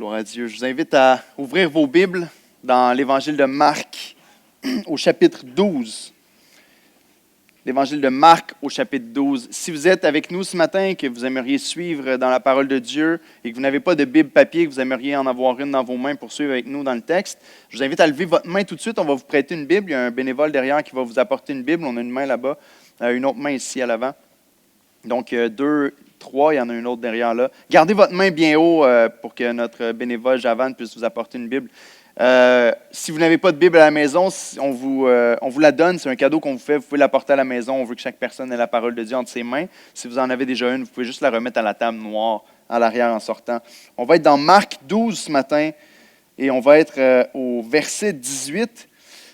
Gloire à Dieu. Je vous invite à ouvrir vos Bibles dans l'Évangile de Marc au chapitre 12. L'Évangile de Marc au chapitre 12. Si vous êtes avec nous ce matin et que vous aimeriez suivre dans la parole de Dieu et que vous n'avez pas de Bible papier, que vous aimeriez en avoir une dans vos mains pour suivre avec nous dans le texte, je vous invite à lever votre main tout de suite. On va vous prêter une Bible. Il y a un bénévole derrière qui va vous apporter une Bible. On a une main là-bas, une autre main ici à l'avant. Donc, 2, 3, il y en a une autre derrière là. Gardez votre main bien haut pour que notre bénévole Javan puisse vous apporter une Bible. Si vous n'avez pas de Bible à la maison, on vous la donne. C'est un cadeau qu'on vous fait. Vous pouvez l'apporter à la maison. On veut que chaque personne ait la parole de Dieu entre ses mains. Si vous en avez déjà une, vous pouvez juste la remettre à la table noire à l'arrière en sortant. On va être dans Marc 12 ce matin et on va être au verset 18.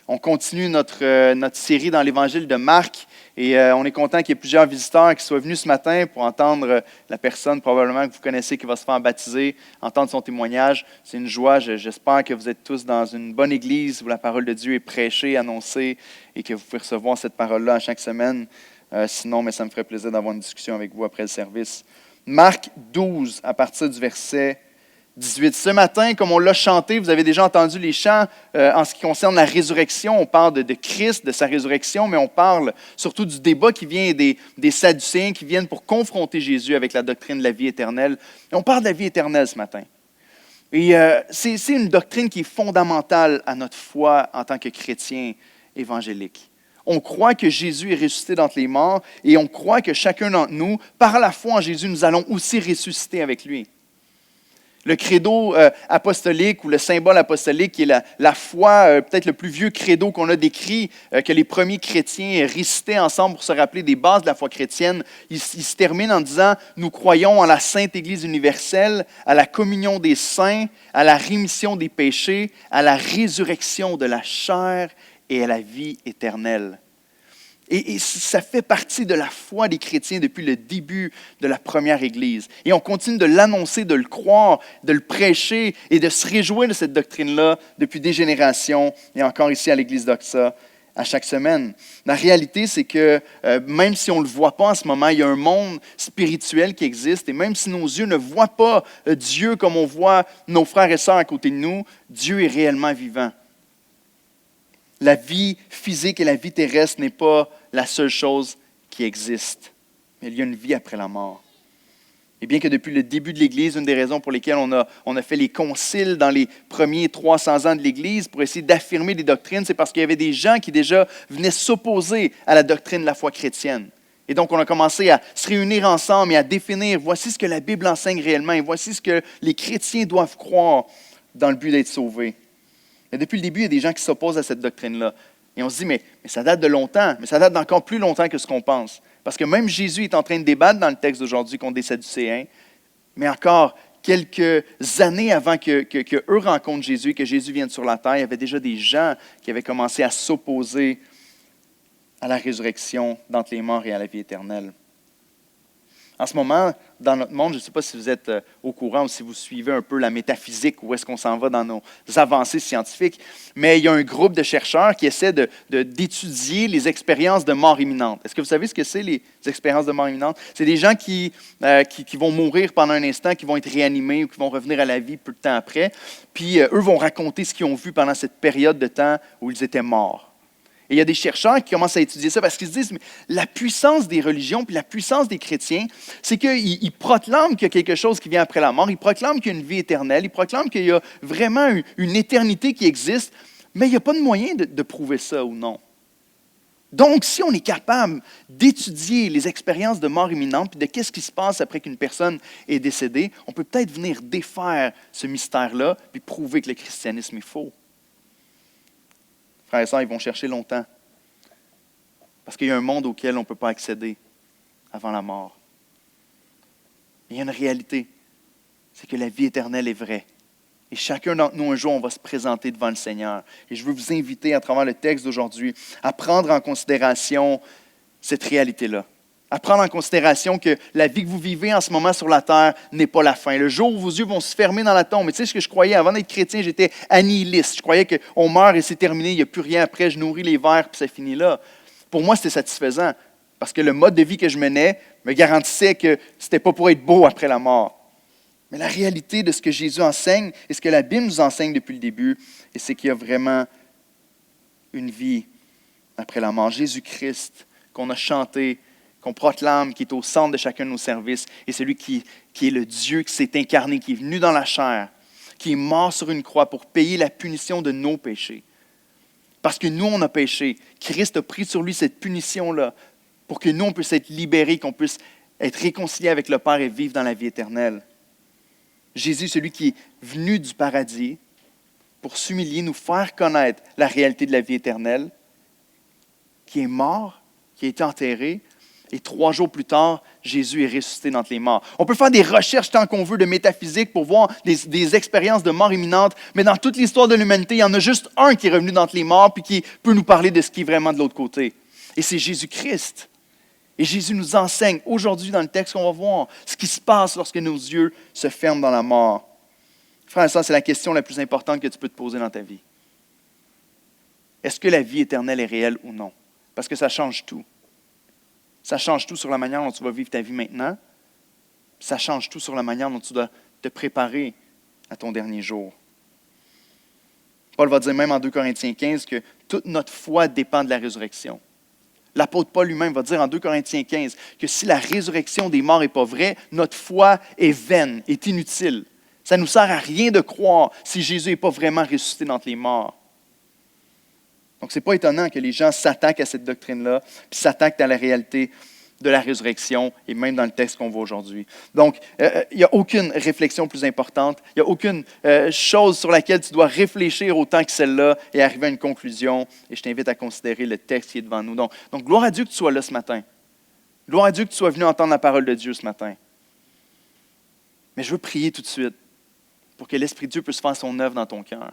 On continue notre série dans l'Évangile de Marc. Et on est content qu'il y ait plusieurs visiteurs qui soient venus ce matin pour entendre la personne probablement que vous connaissez qui va se faire baptiser, entendre son témoignage. C'est une joie. J'espère que vous êtes tous dans une bonne église où la parole de Dieu est prêchée, annoncée et que vous pouvez recevoir cette parole-là à chaque semaine. Sinon, mais ça me ferait plaisir d'avoir une discussion avec vous après le service. Marc 12, à partir du verset 18. Ce matin, comme on l'a chanté, vous avez déjà entendu les chants en ce qui concerne la résurrection. On parle de Christ, de sa résurrection, mais on parle surtout du débat qui vient des Sadducéens qui viennent pour confronter Jésus avec la doctrine de la vie éternelle. Et on parle de la vie éternelle ce matin. Et c'est une doctrine qui est fondamentale à notre foi en tant que chrétien évangélique. On croit que Jésus est ressuscité d'entre les morts et on croit que chacun d'entre nous, par la foi en Jésus, nous allons aussi ressusciter avec lui. Le credo apostolique ou le symbole apostolique, qui est la foi, peut-être le plus vieux credo qu'on a décrit, que les premiers chrétiens récitaient ensemble pour se rappeler des bases de la foi chrétienne, il se termine en disant « Nous croyons en la Sainte Église universelle, à la communion des saints, à la rémission des péchés, à la résurrection de la chair et à la vie éternelle. » Et ça fait partie de la foi des chrétiens depuis le début de la première Église. Et on continue de l'annoncer, de le croire, de le prêcher et de se réjouir de cette doctrine-là depuis des générations et encore ici à l'Église d'Oxa à chaque semaine. La réalité, c'est que même si on ne le voit pas en ce moment, il y a un monde spirituel qui existe et même si nos yeux ne voient pas Dieu comme on voit nos frères et sœurs à côté de nous, Dieu est réellement vivant. La vie physique et la vie terrestre n'est pas la seule chose qui existe. Mais il y a une vie après la mort. Et bien que depuis le début de l'Église, une des raisons pour lesquelles on a fait les conciles dans les premiers 300 ans de l'Église pour essayer d'affirmer des doctrines, c'est parce qu'il y avait des gens qui déjà venaient s'opposer à la doctrine de la foi chrétienne. Et donc, on a commencé à se réunir ensemble et à définir, voici ce que la Bible enseigne réellement et voici ce que les chrétiens doivent croire dans le but d'être sauvés. Et depuis le début, il y a des gens qui s'opposent à cette doctrine-là. Et on se dit, mais ça date de longtemps, mais ça date d'encore plus longtemps que ce qu'on pense. Parce que même Jésus est en train de débattre dans le texte d'aujourd'hui contre des Sadducéens, mais encore quelques années avant que eux rencontrent Jésus, que Jésus vienne sur la terre, il y avait déjà des gens qui avaient commencé à s'opposer à la résurrection d'entre les morts et à la vie éternelle. En ce moment, dans notre monde, je ne sais pas si vous êtes au courant ou si vous suivez un peu la métaphysique, où est-ce qu'on s'en va dans nos avancées scientifiques, mais il y a un groupe de chercheurs qui essaie d'étudier les expériences de mort imminente. Est-ce que vous savez ce que c'est, les expériences de mort imminente? C'est des gens qui vont mourir pendant un instant, qui vont être réanimés ou qui vont revenir à la vie peu de temps après, puis eux vont raconter ce qu'ils ont vu pendant cette période de temps où ils étaient morts. Et il y a des chercheurs qui commencent à étudier ça parce qu'ils se disent mais la puissance des religions puis la puissance des chrétiens, c'est qu'ils proclament qu'il y a quelque chose qui vient après la mort, ils proclament qu'il y a une vie éternelle, ils proclament qu'il y a vraiment une éternité qui existe, mais il n'y a pas de moyen de prouver ça ou non. Donc, si on est capable d'étudier les expériences de mort imminente puis de qu'est-ce qui se passe après qu'une personne est décédée, on peut peut-être venir défaire ce mystère-là puis prouver que le christianisme est faux. Frères et sœurs, ils vont chercher longtemps. Parce qu'il y a un monde auquel on ne peut pas accéder avant la mort. Mais il y a une réalité, c'est que la vie éternelle est vraie. Et chacun d'entre nous, un jour, on va se présenter devant le Seigneur. Et je veux vous inviter, à travers le texte d'aujourd'hui, à prendre en considération cette réalité-là. À prendre en considération que la vie que vous vivez en ce moment sur la terre n'est pas la fin. Le jour où vos yeux vont se fermer dans la tombe. Mais tu sais ce que je croyais, avant d'être chrétien, j'étais annihiliste. Je croyais qu'on meurt et c'est terminé, il n'y a plus rien après, je nourris les vers puis ça finit là. Pour moi, c'était satisfaisant parce que le mode de vie que je menais me garantissait que ce n'était pas pour être beau après la mort. Mais la réalité de ce que Jésus enseigne et ce que la Bible nous enseigne depuis le début, et c'est qu'il y a vraiment une vie après la mort. Jésus-Christ, qu'on a chanté, qu'on proclame, qui est au centre de chacun de nos services, et celui qui est le Dieu qui s'est incarné, qui est venu dans la chair, qui est mort sur une croix pour payer la punition de nos péchés. Parce que nous, on a péché. Christ a pris sur lui cette punition-là pour que nous, on puisse être libérés, qu'on puisse être réconciliés avec le Père et vivre dans la vie éternelle. Jésus, celui qui est venu du paradis pour s'humilier, nous faire connaître la réalité de la vie éternelle, qui est mort, qui a été enterré, et 3 jours plus tard, Jésus est ressuscité d'entre les morts. On peut faire des recherches tant qu'on veut de métaphysique pour voir des expériences de mort imminente, mais dans toute l'histoire de l'humanité, il y en a juste un qui est revenu d'entre les morts puis qui peut nous parler de ce qui est vraiment de l'autre côté. Et c'est Jésus-Christ. Et Jésus nous enseigne aujourd'hui dans le texte qu'on va voir ce qui se passe lorsque nos yeux se ferment dans la mort. Frère et sœurs, c'est la question la plus importante que tu peux te poser dans ta vie. Est-ce que la vie éternelle est réelle ou non? Parce que ça change tout. Ça change tout sur la manière dont tu vas vivre ta vie maintenant. Ça change tout sur la manière dont tu dois te préparer à ton dernier jour. Paul va dire même en 2 Corinthiens 15 que toute notre foi dépend de la résurrection. L'apôtre Paul lui-même va dire en 2 Corinthiens 15 que si la résurrection des morts n'est pas vraie, notre foi est vaine, est inutile. Ça ne nous sert à rien de croire si Jésus n'est pas vraiment ressuscité d'entre les morts. Donc, ce n'est pas étonnant que les gens s'attaquent à cette doctrine-là, puis s'attaquent à la réalité de la résurrection, et même dans le texte qu'on voit aujourd'hui. Donc, il n'y a aucune réflexion plus importante, il n'y a aucune chose sur laquelle tu dois réfléchir autant que celle-là et arriver à une conclusion. Et je t'invite à considérer le texte qui est devant nous. Donc, gloire à Dieu que tu sois là ce matin. Gloire à Dieu que tu sois venu entendre la parole de Dieu ce matin. Mais je veux prier tout de suite pour que l'Esprit de Dieu puisse faire son œuvre dans ton cœur.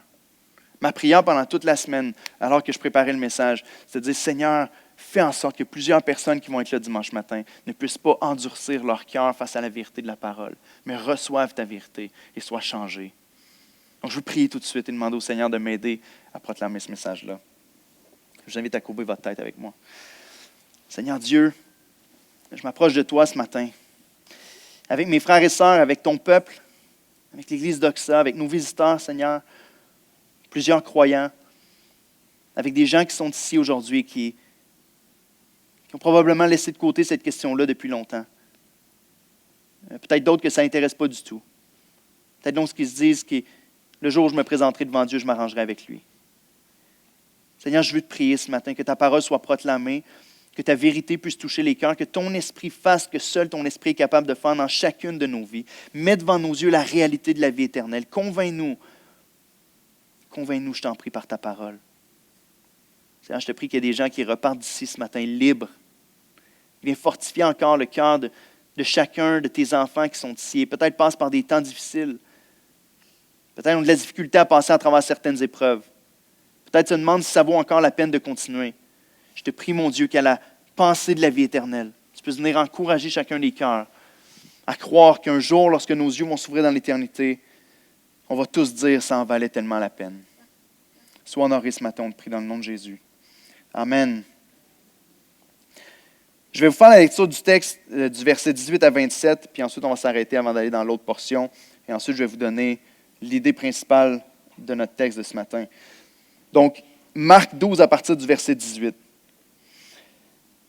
Ma prière pendant toute la semaine, alors que je préparais le message, c'est de dire, Seigneur, fais en sorte que plusieurs personnes qui vont être là dimanche matin ne puissent pas endurcir leur cœur face à la vérité de la parole, mais reçoivent ta vérité et soient changés. Donc, je veux prier tout de suite et demander au Seigneur de m'aider à proclamer ce message-là. Je vous invite à courber votre tête avec moi. Seigneur Dieu, je m'approche de toi ce matin, avec mes frères et sœurs, avec ton peuple, avec l'Église d'Oxa, avec nos visiteurs, Seigneur, plusieurs croyants, avec des gens qui sont ici aujourd'hui qui ont probablement laissé de côté cette question-là depuis longtemps. Peut-être d'autres que ça n'intéresse pas du tout. Peut-être d'autres qui se disent que le jour où je me présenterai devant Dieu, je m'arrangerai avec lui. Seigneur, je veux te prier ce matin, que ta parole soit proclamée, que ta vérité puisse toucher les cœurs, que ton esprit fasse ce que seul ton esprit est capable de faire dans chacune de nos vies. Mets devant nos yeux la réalité de la vie éternelle. Convainc-nous, je t'en prie, par ta parole. Seigneur, je te prie qu'il y ait des gens qui repartent d'ici ce matin libres. Viens fortifier encore le cœur de chacun de tes enfants qui sont ici et peut-être passent par des temps difficiles. Peut-être ont de la difficulté à passer à travers certaines épreuves. Peut-être se demandent si ça vaut encore la peine de continuer. Je te prie, mon Dieu, qu'à la pensée de la vie éternelle, tu puisses venir encourager chacun des cœurs à croire qu'un jour, lorsque nos yeux vont s'ouvrir dans l'éternité, on va tous dire « ça en valait tellement la peine ». Sois honoré ce matin, on te prie dans le nom de Jésus. Amen. Je vais vous faire la lecture du texte du verset 18 à 27, puis ensuite on va s'arrêter avant d'aller dans l'autre portion. Et ensuite, je vais vous donner l'idée principale de notre texte de ce matin. Donc, Marc 12 à partir du verset 18.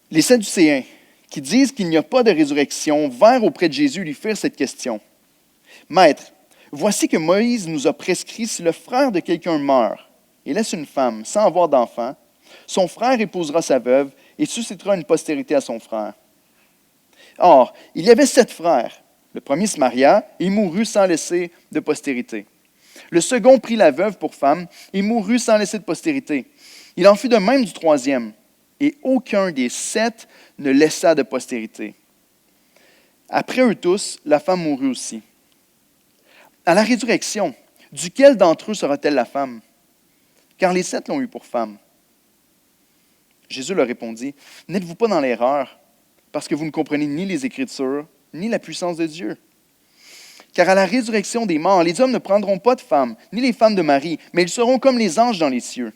Les Sadducéens, qui disent qu'il n'y a pas de résurrection, vinrent auprès de Jésus lui firent cette question. « Maître, voici que Moïse nous a prescrit si le frère de quelqu'un meurt et laisse une femme sans avoir d'enfant, son frère épousera sa veuve et suscitera une postérité à son frère. Or, il y avait 7 frères. Le premier se maria et mourut sans laisser de postérité. Le second prit la veuve pour femme et mourut sans laisser de postérité. Il en fut de même du troisième, et aucun des 7 ne laissa de postérité. Après eux tous, la femme mourut aussi. À la résurrection, duquel d'entre eux sera-t-elle la femme? Car les 7 l'ont eue pour femme. Jésus leur répondit, « N'êtes-vous pas dans l'erreur, parce que vous ne comprenez ni les Écritures, ni la puissance de Dieu? Car à la résurrection des morts, les hommes ne prendront pas de femmes, ni les femmes de Marie, mais ils seront comme les anges dans les cieux.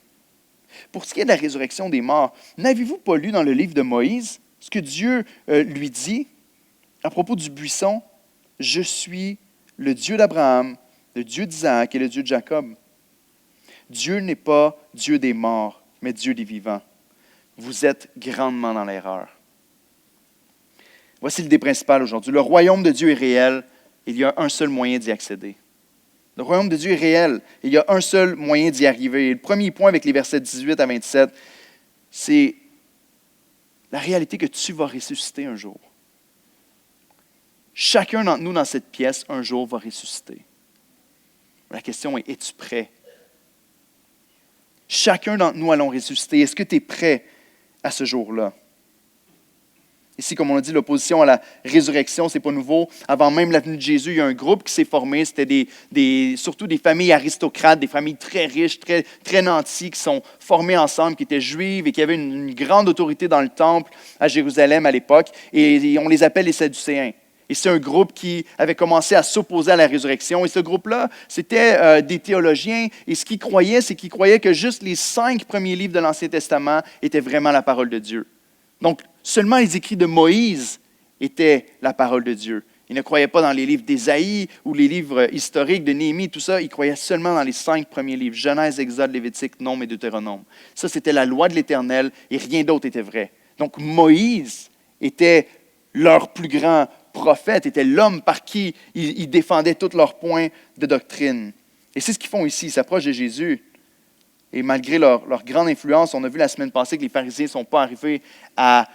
Pour ce qui est de la résurrection des morts, n'avez-vous pas lu dans le livre de Moïse ce que Dieu lui dit à propos du buisson? Je suis le Dieu d'Abraham, le Dieu d'Isaac et le Dieu de Jacob. Dieu n'est pas Dieu des morts, mais Dieu des vivants. Vous êtes grandement dans l'erreur. Voici l'idée principale aujourd'hui. Le royaume de Dieu est réel. Il y a un seul moyen d'y accéder. Le royaume de Dieu est réel. Il y a un seul moyen d'y arriver. Et le premier point avec les versets 18 à 27, c'est la réalité que tu vas ressusciter un jour. Chacun d'entre nous dans cette pièce, un jour, va ressusciter. La question est, es-tu prêt? Chacun d'entre nous allons ressusciter. Est-ce que tu es prêt à ce jour-là? Ici, comme on a dit, l'opposition à la résurrection, ce n'est pas nouveau. Avant même la venue de Jésus, il y a un groupe qui s'est formé. C'était surtout des familles aristocrates, des familles très riches, très, très nantis, qui sont formées ensemble, qui étaient juives et qui avaient une grande autorité dans le temple à Jérusalem à l'époque. Et on les appelle les Sadducéens. Et c'est un groupe qui avait commencé à s'opposer à la résurrection. Et ce groupe-là, c'était des théologiens. Et ce qu'ils croyaient, c'est qu'ils croyaient que juste les 5 premiers livres de l'Ancien Testament étaient vraiment la parole de Dieu. Donc, seulement les écrits de Moïse étaient la parole de Dieu. Ils ne croyaient pas dans les livres d'Ésaïe ou les livres historiques de Néhémie, tout ça. Ils croyaient seulement dans les 5 premiers livres, Genèse, Exode, Lévitique, Nombre et Deutéronome. Ça, c'était la loi de l'Éternel et rien d'autre était vrai. Donc, Moïse était leur plus grand prophète, était l'homme par qui ils défendaient tous leurs points de doctrine. Et c'est ce qu'ils font ici. Ils s'approchent de Jésus. Et malgré leur grande influence, on a vu la semaine passée que les pharisiens ne sont pas arrivés à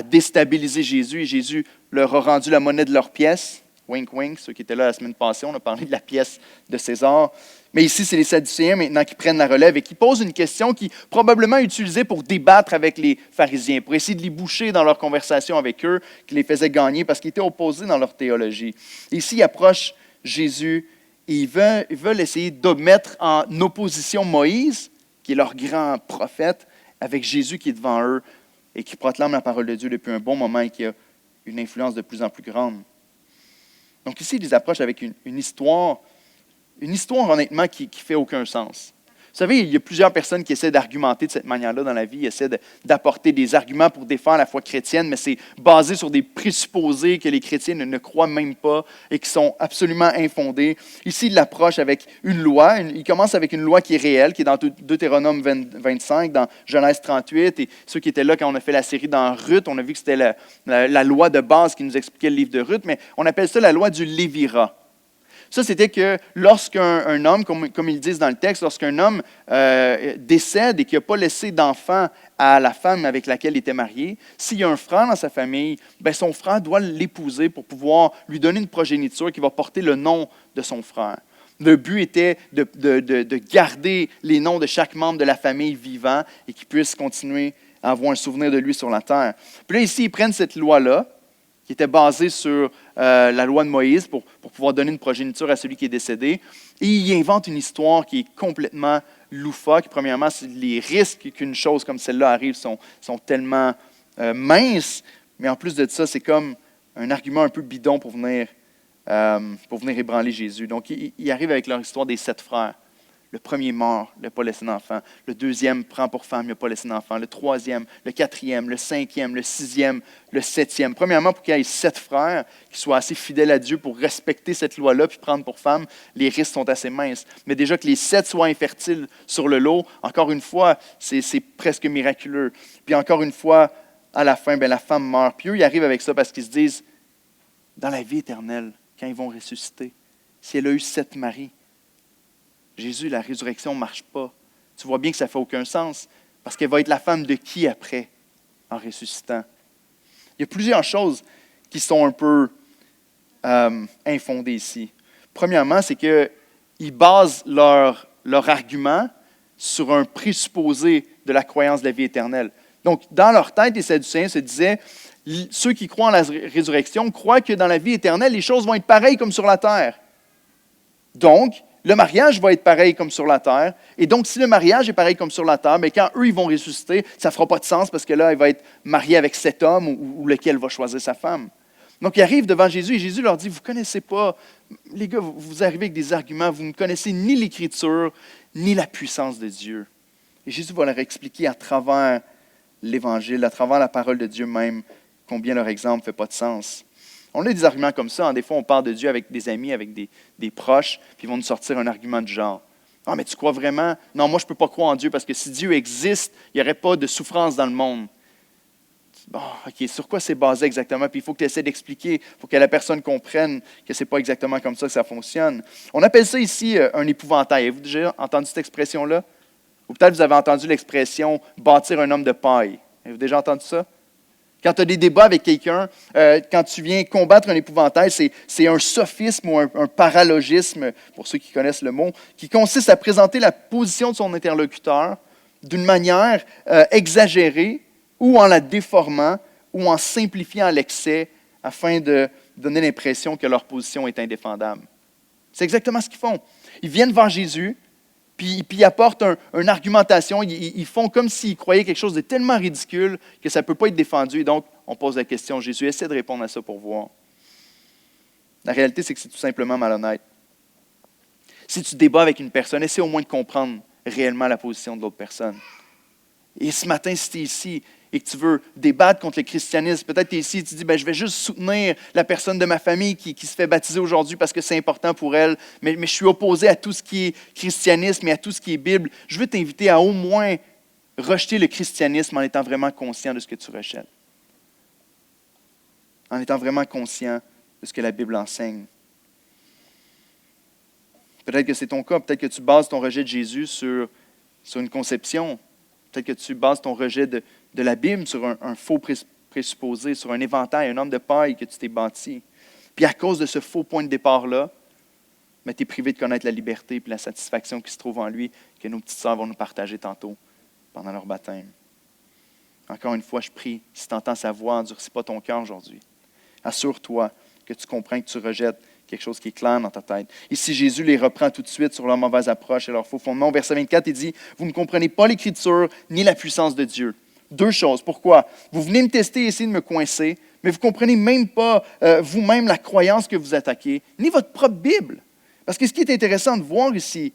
déstabiliser Jésus. Et Jésus leur a rendu la monnaie de leur pièce. Wink, wink, ceux qui étaient là la semaine passée, on a parlé de la pièce de César. Mais ici, c'est les Sadducéens maintenant qui prennent la relève et qui posent une question qui probablement est utilisée pour débattre avec les pharisiens, pour essayer de les boucher dans leur conversation avec eux, qui les faisait gagner parce qu'ils étaient opposés dans leur théologie. Et ici, ils approchent Jésus et ils veulent essayer de mettre en opposition Moïse, qui est leur grand prophète, avec Jésus qui est devant eux et qui proclame la parole de Dieu depuis un bon moment et qui a une influence de plus en plus grande. Donc ici, ils les approchent avec une histoire honnêtement qui ne fait aucun sens. Vous savez, il y a plusieurs personnes qui essaient d'argumenter de cette manière-là dans la vie, essaient d'apporter des arguments pour défendre la foi chrétienne, mais c'est basé sur des présupposés que les chrétiens ne croient même pas et qui sont absolument infondés. Ici, il l'approche avec une loi. Il commence avec une loi qui est réelle, qui est dans Deutéronome 25, dans Genèse 38. Et ceux qui étaient là quand on a fait la série dans Ruth, on a vu que c'était la loi de base qui nous expliquait le livre de Ruth, mais on appelle ça la loi du Lévirat. Ça, c'était que lorsqu'un homme, comme ils disent dans le texte, lorsqu'un homme décède et qu'il n'a pas laissé d'enfant à la femme avec laquelle il était marié, s'il y a un frère dans sa famille, bien, son frère doit l'épouser pour pouvoir lui donner une progéniture qui va porter le nom de son frère. Le but était de garder les noms de chaque membre de la famille vivant et qu'ils puissent continuer à avoir un souvenir de lui sur la terre. Puis là, ici, ils prennent cette loi-là, qui était basée sur la loi de Moïse pour pouvoir donner une progéniture à celui qui est décédé. Et il invente une histoire qui est complètement loufoque. Premièrement, les risques qu'une chose comme celle-là arrive sont tellement minces, mais en plus de ça, c'est comme un argument un peu bidon pour venir ébranler Jésus. Donc, il arrive avec leur histoire des 7 frères. Le premier mort, il n'a pas laissé d'enfant. Le deuxième prend pour femme, il n'a pas laissé d'enfant. Le troisième, le quatrième, le cinquième, le sixième, le septième. Premièrement, pour qu'il y ait 7 frères qui soient assez fidèles à Dieu pour respecter cette loi-là puis prendre pour femme, les risques sont assez minces. Mais déjà que les 7 soient infertiles sur le lot, encore une fois, c'est presque miraculeux. Puis encore une fois, à la fin, la femme meurt. Puis eux, ils arrivent avec ça parce qu'ils se disent, dans la vie éternelle, quand ils vont ressusciter, si elle a eu 7 maris, Jésus, la résurrection ne marche pas. Tu vois bien que ça ne fait aucun sens, parce qu'elle va être la femme de qui après, en ressuscitant? Il y a plusieurs choses qui sont un peu infondées ici. Premièrement, c'est qu'ils basent leur argument sur un présupposé de la croyance de la vie éternelle. Donc, dans leur tête, les Sadducéens se disaient, ceux qui croient en la résurrection croient que dans la vie éternelle, les choses vont être pareilles comme sur la terre. Donc, le mariage va être pareil comme sur la terre. Et donc, si le mariage est pareil comme sur la terre, mais quand eux, ils vont ressusciter, ça ne fera pas de sens parce que là, il va être marié avec cet homme ou lequel va choisir sa femme. Donc, ils arrivent devant Jésus et Jésus leur dit, vous ne connaissez pas, les gars, vous arrivez avec des arguments, vous ne connaissez ni l'Écriture, ni la puissance de Dieu. Et Jésus va leur expliquer à travers l'Évangile, à travers la parole de Dieu même, combien leur exemple ne fait pas de sens. On a des arguments comme ça. Des fois, on parle de Dieu avec des amis, avec des proches, puis ils vont nous sortir un argument du genre. Ah, mais tu crois vraiment? Non, moi, je ne peux pas croire en Dieu parce que si Dieu existe, il n'y aurait pas de souffrance dans le monde. Bon, OK, sur quoi c'est basé exactement? Puis il faut que tu essaies d'expliquer, il faut que la personne comprenne que ce n'est pas exactement comme ça que ça fonctionne. On appelle ça ici un épouvantail. Avez-vous déjà entendu cette expression-là? Ou peut-être vous avez entendu l'expression « bâtir un homme de paille ». Avez-vous déjà entendu ça? Quand tu as des débats avec quelqu'un, quand tu viens combattre un épouvantail, c'est un sophisme ou un paralogisme, pour ceux qui connaissent le mot, qui consiste à présenter la position de son interlocuteur d'une manière exagérée ou en la déformant ou en simplifiant à l'excès afin de donner l'impression que leur position est indéfendable. C'est exactement ce qu'ils font. Ils viennent vers Jésus, puis ils apportent une argumentation. Ils font comme s'ils croyaient quelque chose de tellement ridicule que ça ne peut pas être défendu. Et donc, on pose la question. Jésus essaie de répondre à ça pour voir. La réalité, c'est que c'est tout simplement malhonnête. Si tu débats avec une personne, essaie au moins de comprendre réellement la position de l'autre personne. Et ce matin, si tu es ici et que tu veux débattre contre le christianisme, peut-être tu es ici et tu dis, je vais juste soutenir la personne de ma famille qui se fait baptiser aujourd'hui parce que c'est important pour elle, mais je suis opposé à tout ce qui est christianisme et à tout ce qui est Bible. Je veux t'inviter à au moins rejeter le christianisme en étant vraiment conscient de ce que tu rejettes. En étant vraiment conscient de ce que la Bible enseigne. Peut-être que c'est ton cas, peut-être que tu bases ton rejet de Jésus sur une conception. Peut-être que tu bases ton rejet de la Bible sur un faux présupposé, sur un éventail, un homme de paille que tu t'es bâti. Puis à cause de ce faux point de départ-là, tu es privé de connaître la liberté et la satisfaction qui se trouve en lui, que nos petites sœurs vont nous partager tantôt pendant leur baptême. Encore une fois, je prie, si tu entends sa voix, endurcis pas ton cœur aujourd'hui. Assure-toi que tu comprends que tu rejettes quelque chose qui est clair dans ta tête. Ici, Jésus les reprend tout de suite sur leur mauvaise approche et leur faux fondement. Au verset 24, il dit, « Vous ne comprenez pas l'Écriture ni la puissance de Dieu. » Deux choses. Pourquoi? Vous venez me tester et essayer de me coincer, mais vous ne comprenez même pas vous-même la croyance que vous attaquez, ni votre propre Bible. Parce que ce qui est intéressant de voir ici,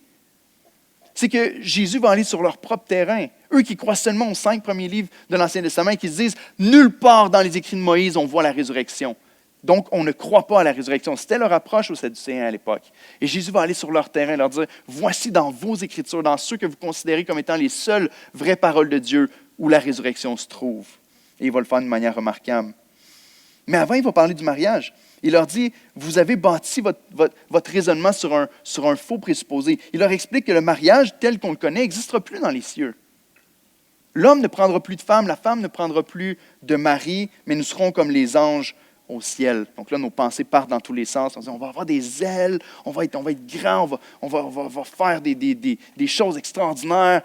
c'est que Jésus va aller sur leur propre terrain. Eux qui croient seulement aux 5 premiers livres de l'Ancien Testament et qui se disent, « Nulle part dans les écrits de Moïse, on voit la résurrection. » Donc, on ne croit pas à la résurrection. C'était leur approche aux Sadducéens à l'époque. Et Jésus va aller sur leur terrain et leur dire, voici dans vos Écritures, dans ceux que vous considérez comme étant les seules vraies paroles de Dieu, où la résurrection se trouve. Et il va le faire d'une manière remarquable. Mais avant, il va parler du mariage. Il leur dit, vous avez bâti votre raisonnement sur un faux présupposé. Il leur explique que le mariage, tel qu'on le connaît, n'existera plus dans les cieux. L'homme ne prendra plus de femme, la femme ne prendra plus de mari, mais nous serons comme les anges au ciel. Donc là, nos pensées partent dans tous les sens. On dit, on va avoir des ailes, on va être grand, on va faire des choses extraordinaires.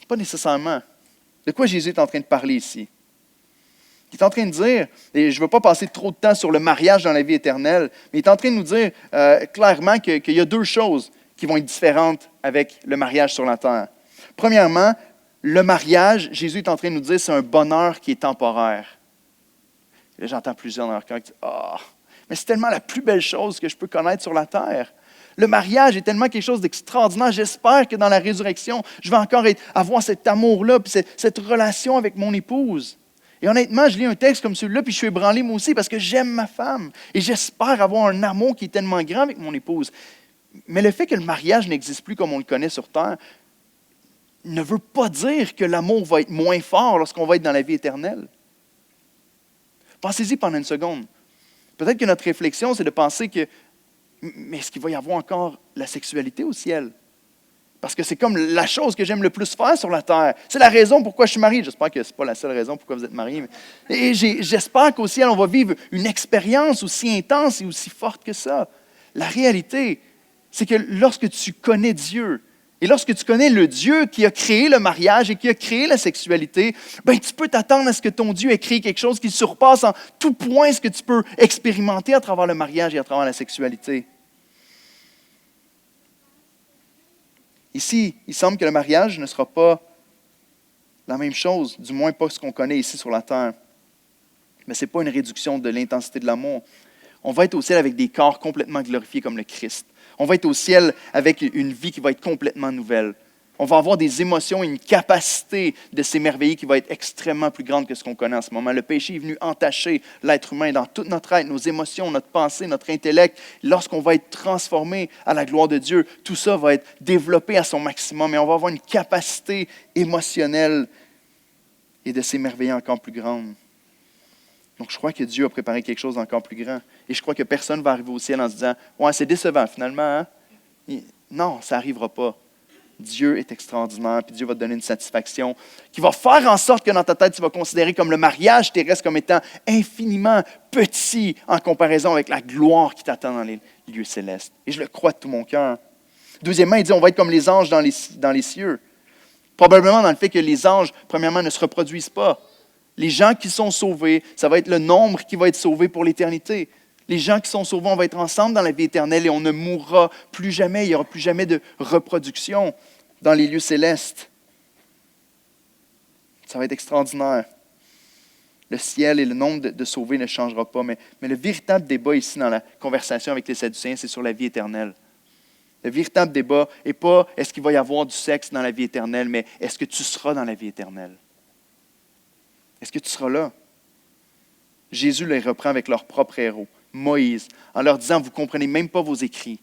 Pas nécessairement. De quoi Jésus est en train de parler ici? Il est en train de dire, et je ne veux pas passer trop de temps sur le mariage dans la vie éternelle, mais il est en train de nous dire clairement qu'il y a deux choses qui vont être différentes avec le mariage sur la terre. Premièrement, le mariage, Jésus est en train de nous dire, c'est un bonheur qui est temporaire. Et là, j'entends plusieurs dans leur cœur qui disent, mais c'est tellement la plus belle chose que je peux connaître sur la terre. Le mariage est tellement quelque chose d'extraordinaire. J'espère que dans la résurrection, je vais encore avoir cet amour-là, puis cette relation avec mon épouse. Et honnêtement, je lis un texte comme celui-là, puis je suis ébranlé moi aussi parce que j'aime ma femme. Et j'espère avoir un amour qui est tellement grand avec mon épouse. Mais le fait que le mariage n'existe plus comme on le connaît sur terre ne veut pas dire que l'amour va être moins fort lorsqu'on va être dans la vie éternelle. Pensez-y pendant une seconde. Peut-être que notre réflexion, c'est de penser que mais est-ce qu'il va y avoir encore la sexualité au ciel? Parce que c'est comme la chose que j'aime le plus faire sur la terre. C'est la raison pourquoi je suis marié. J'espère que ce n'est pas la seule raison pourquoi vous êtes marié. Et j'espère qu'au ciel, on va vivre une expérience aussi intense et aussi forte que ça. La réalité, c'est que lorsque tu connais Dieu, et lorsque tu connais le Dieu qui a créé le mariage et qui a créé la sexualité, tu peux t'attendre à ce que ton Dieu ait créé quelque chose qui surpasse en tout point ce que tu peux expérimenter à travers le mariage et à travers la sexualité. Ici, il semble que le mariage ne sera pas la même chose, du moins pas ce qu'on connaît ici sur la terre. Mais ce n'est pas une réduction de l'intensité de l'amour. On va être au ciel avec des corps complètement glorifiés comme le Christ. On va être au ciel avec une vie qui va être complètement nouvelle. On va avoir des émotions et une capacité de s'émerveiller qui va être extrêmement plus grande que ce qu'on connaît en ce moment. Le péché est venu entacher l'être humain dans toute notre être, nos émotions, notre pensée, notre intellect. Lorsqu'on va être transformé à la gloire de Dieu, tout ça va être développé à son maximum et on va avoir une capacité émotionnelle et de s'émerveiller encore plus grande. Donc, je crois que Dieu a préparé quelque chose d'encore plus grand. Et je crois que personne ne va arriver au ciel en se disant « Ouais, c'est décevant finalement. Hein? » Non, ça n'arrivera pas. Dieu est extraordinaire, puis Dieu va te donner une satisfaction qui va faire en sorte que dans ta tête, tu vas considérer comme le mariage terrestre comme étant infiniment petit en comparaison avec la gloire qui t'attend dans les lieux célestes. Et je le crois de tout mon cœur. Deuxièmement, il dit on va être comme les anges dans les cieux. Probablement dans le fait que les anges, premièrement, ne se reproduisent pas. Les gens qui sont sauvés, ça va être le nombre qui va être sauvé pour l'éternité. Les gens qui sont sauvés, on va être ensemble dans la vie éternelle et on ne mourra plus jamais. Il n'y aura plus jamais de reproduction dans les lieux célestes. Ça va être extraordinaire. Le ciel et le nombre de sauvés ne changera pas. Mais le véritable débat ici dans la conversation avec les Sadducéens, c'est sur la vie éternelle. Le véritable débat n'est pas est-ce qu'il va y avoir du sexe dans la vie éternelle, mais est-ce que tu seras dans la vie éternelle? Est-ce que tu seras là? Jésus les reprend avec leur propre héros, Moïse, en leur disant, vous ne comprenez même pas vos écrits.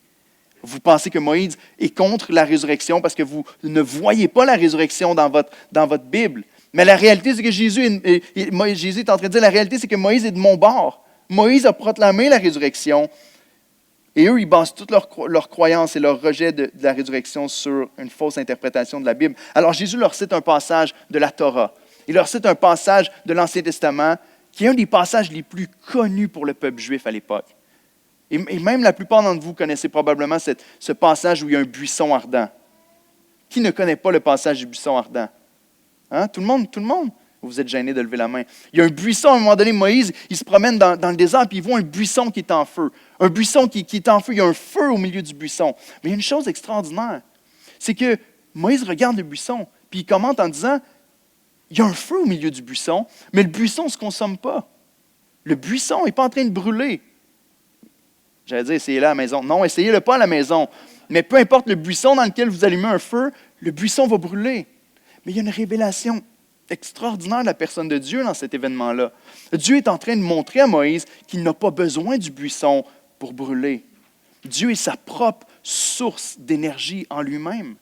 Vous pensez que Moïse est contre la résurrection parce que vous ne voyez pas la résurrection dans votre Bible. Mais la réalité, c'est que Jésus est en train de dire, la réalité, c'est que Moïse est de mon bord. Moïse a proclamé la résurrection. Et eux, ils basent toute leur croyance et leur rejet de la résurrection sur une fausse interprétation de la Bible. Alors Jésus leur cite un passage de la Torah. Il leur cite un passage de l'Ancien Testament qui est un des passages les plus connus pour le peuple juif à l'époque. Et même la plupart d'entre vous connaissez probablement ce passage où il y a un buisson ardent. Qui ne connaît pas le passage du buisson ardent? Hein? Tout le monde? Vous êtes gênés de lever la main. Il y a un buisson, à un moment donné, Moïse, il se promène dans le désert, puis il voit un buisson qui est en feu. Un buisson qui est en feu, il y a un feu au milieu du buisson. Mais il y a une chose extraordinaire, c'est que Moïse regarde le buisson, puis il commente en disant, il y a un feu au milieu du buisson, mais le buisson ne se consomme pas. Le buisson n'est pas en train de brûler. J'allais dire, essayez-le à la maison. Non, essayez-le pas à la maison. Mais peu importe le buisson dans lequel vous allumez un feu, le buisson va brûler. Mais il y a une révélation extraordinaire de la personne de Dieu dans cet événement-là. Dieu est en train de montrer à Moïse qu'il n'a pas besoin du buisson pour brûler. Dieu est sa propre source d'énergie en lui-même.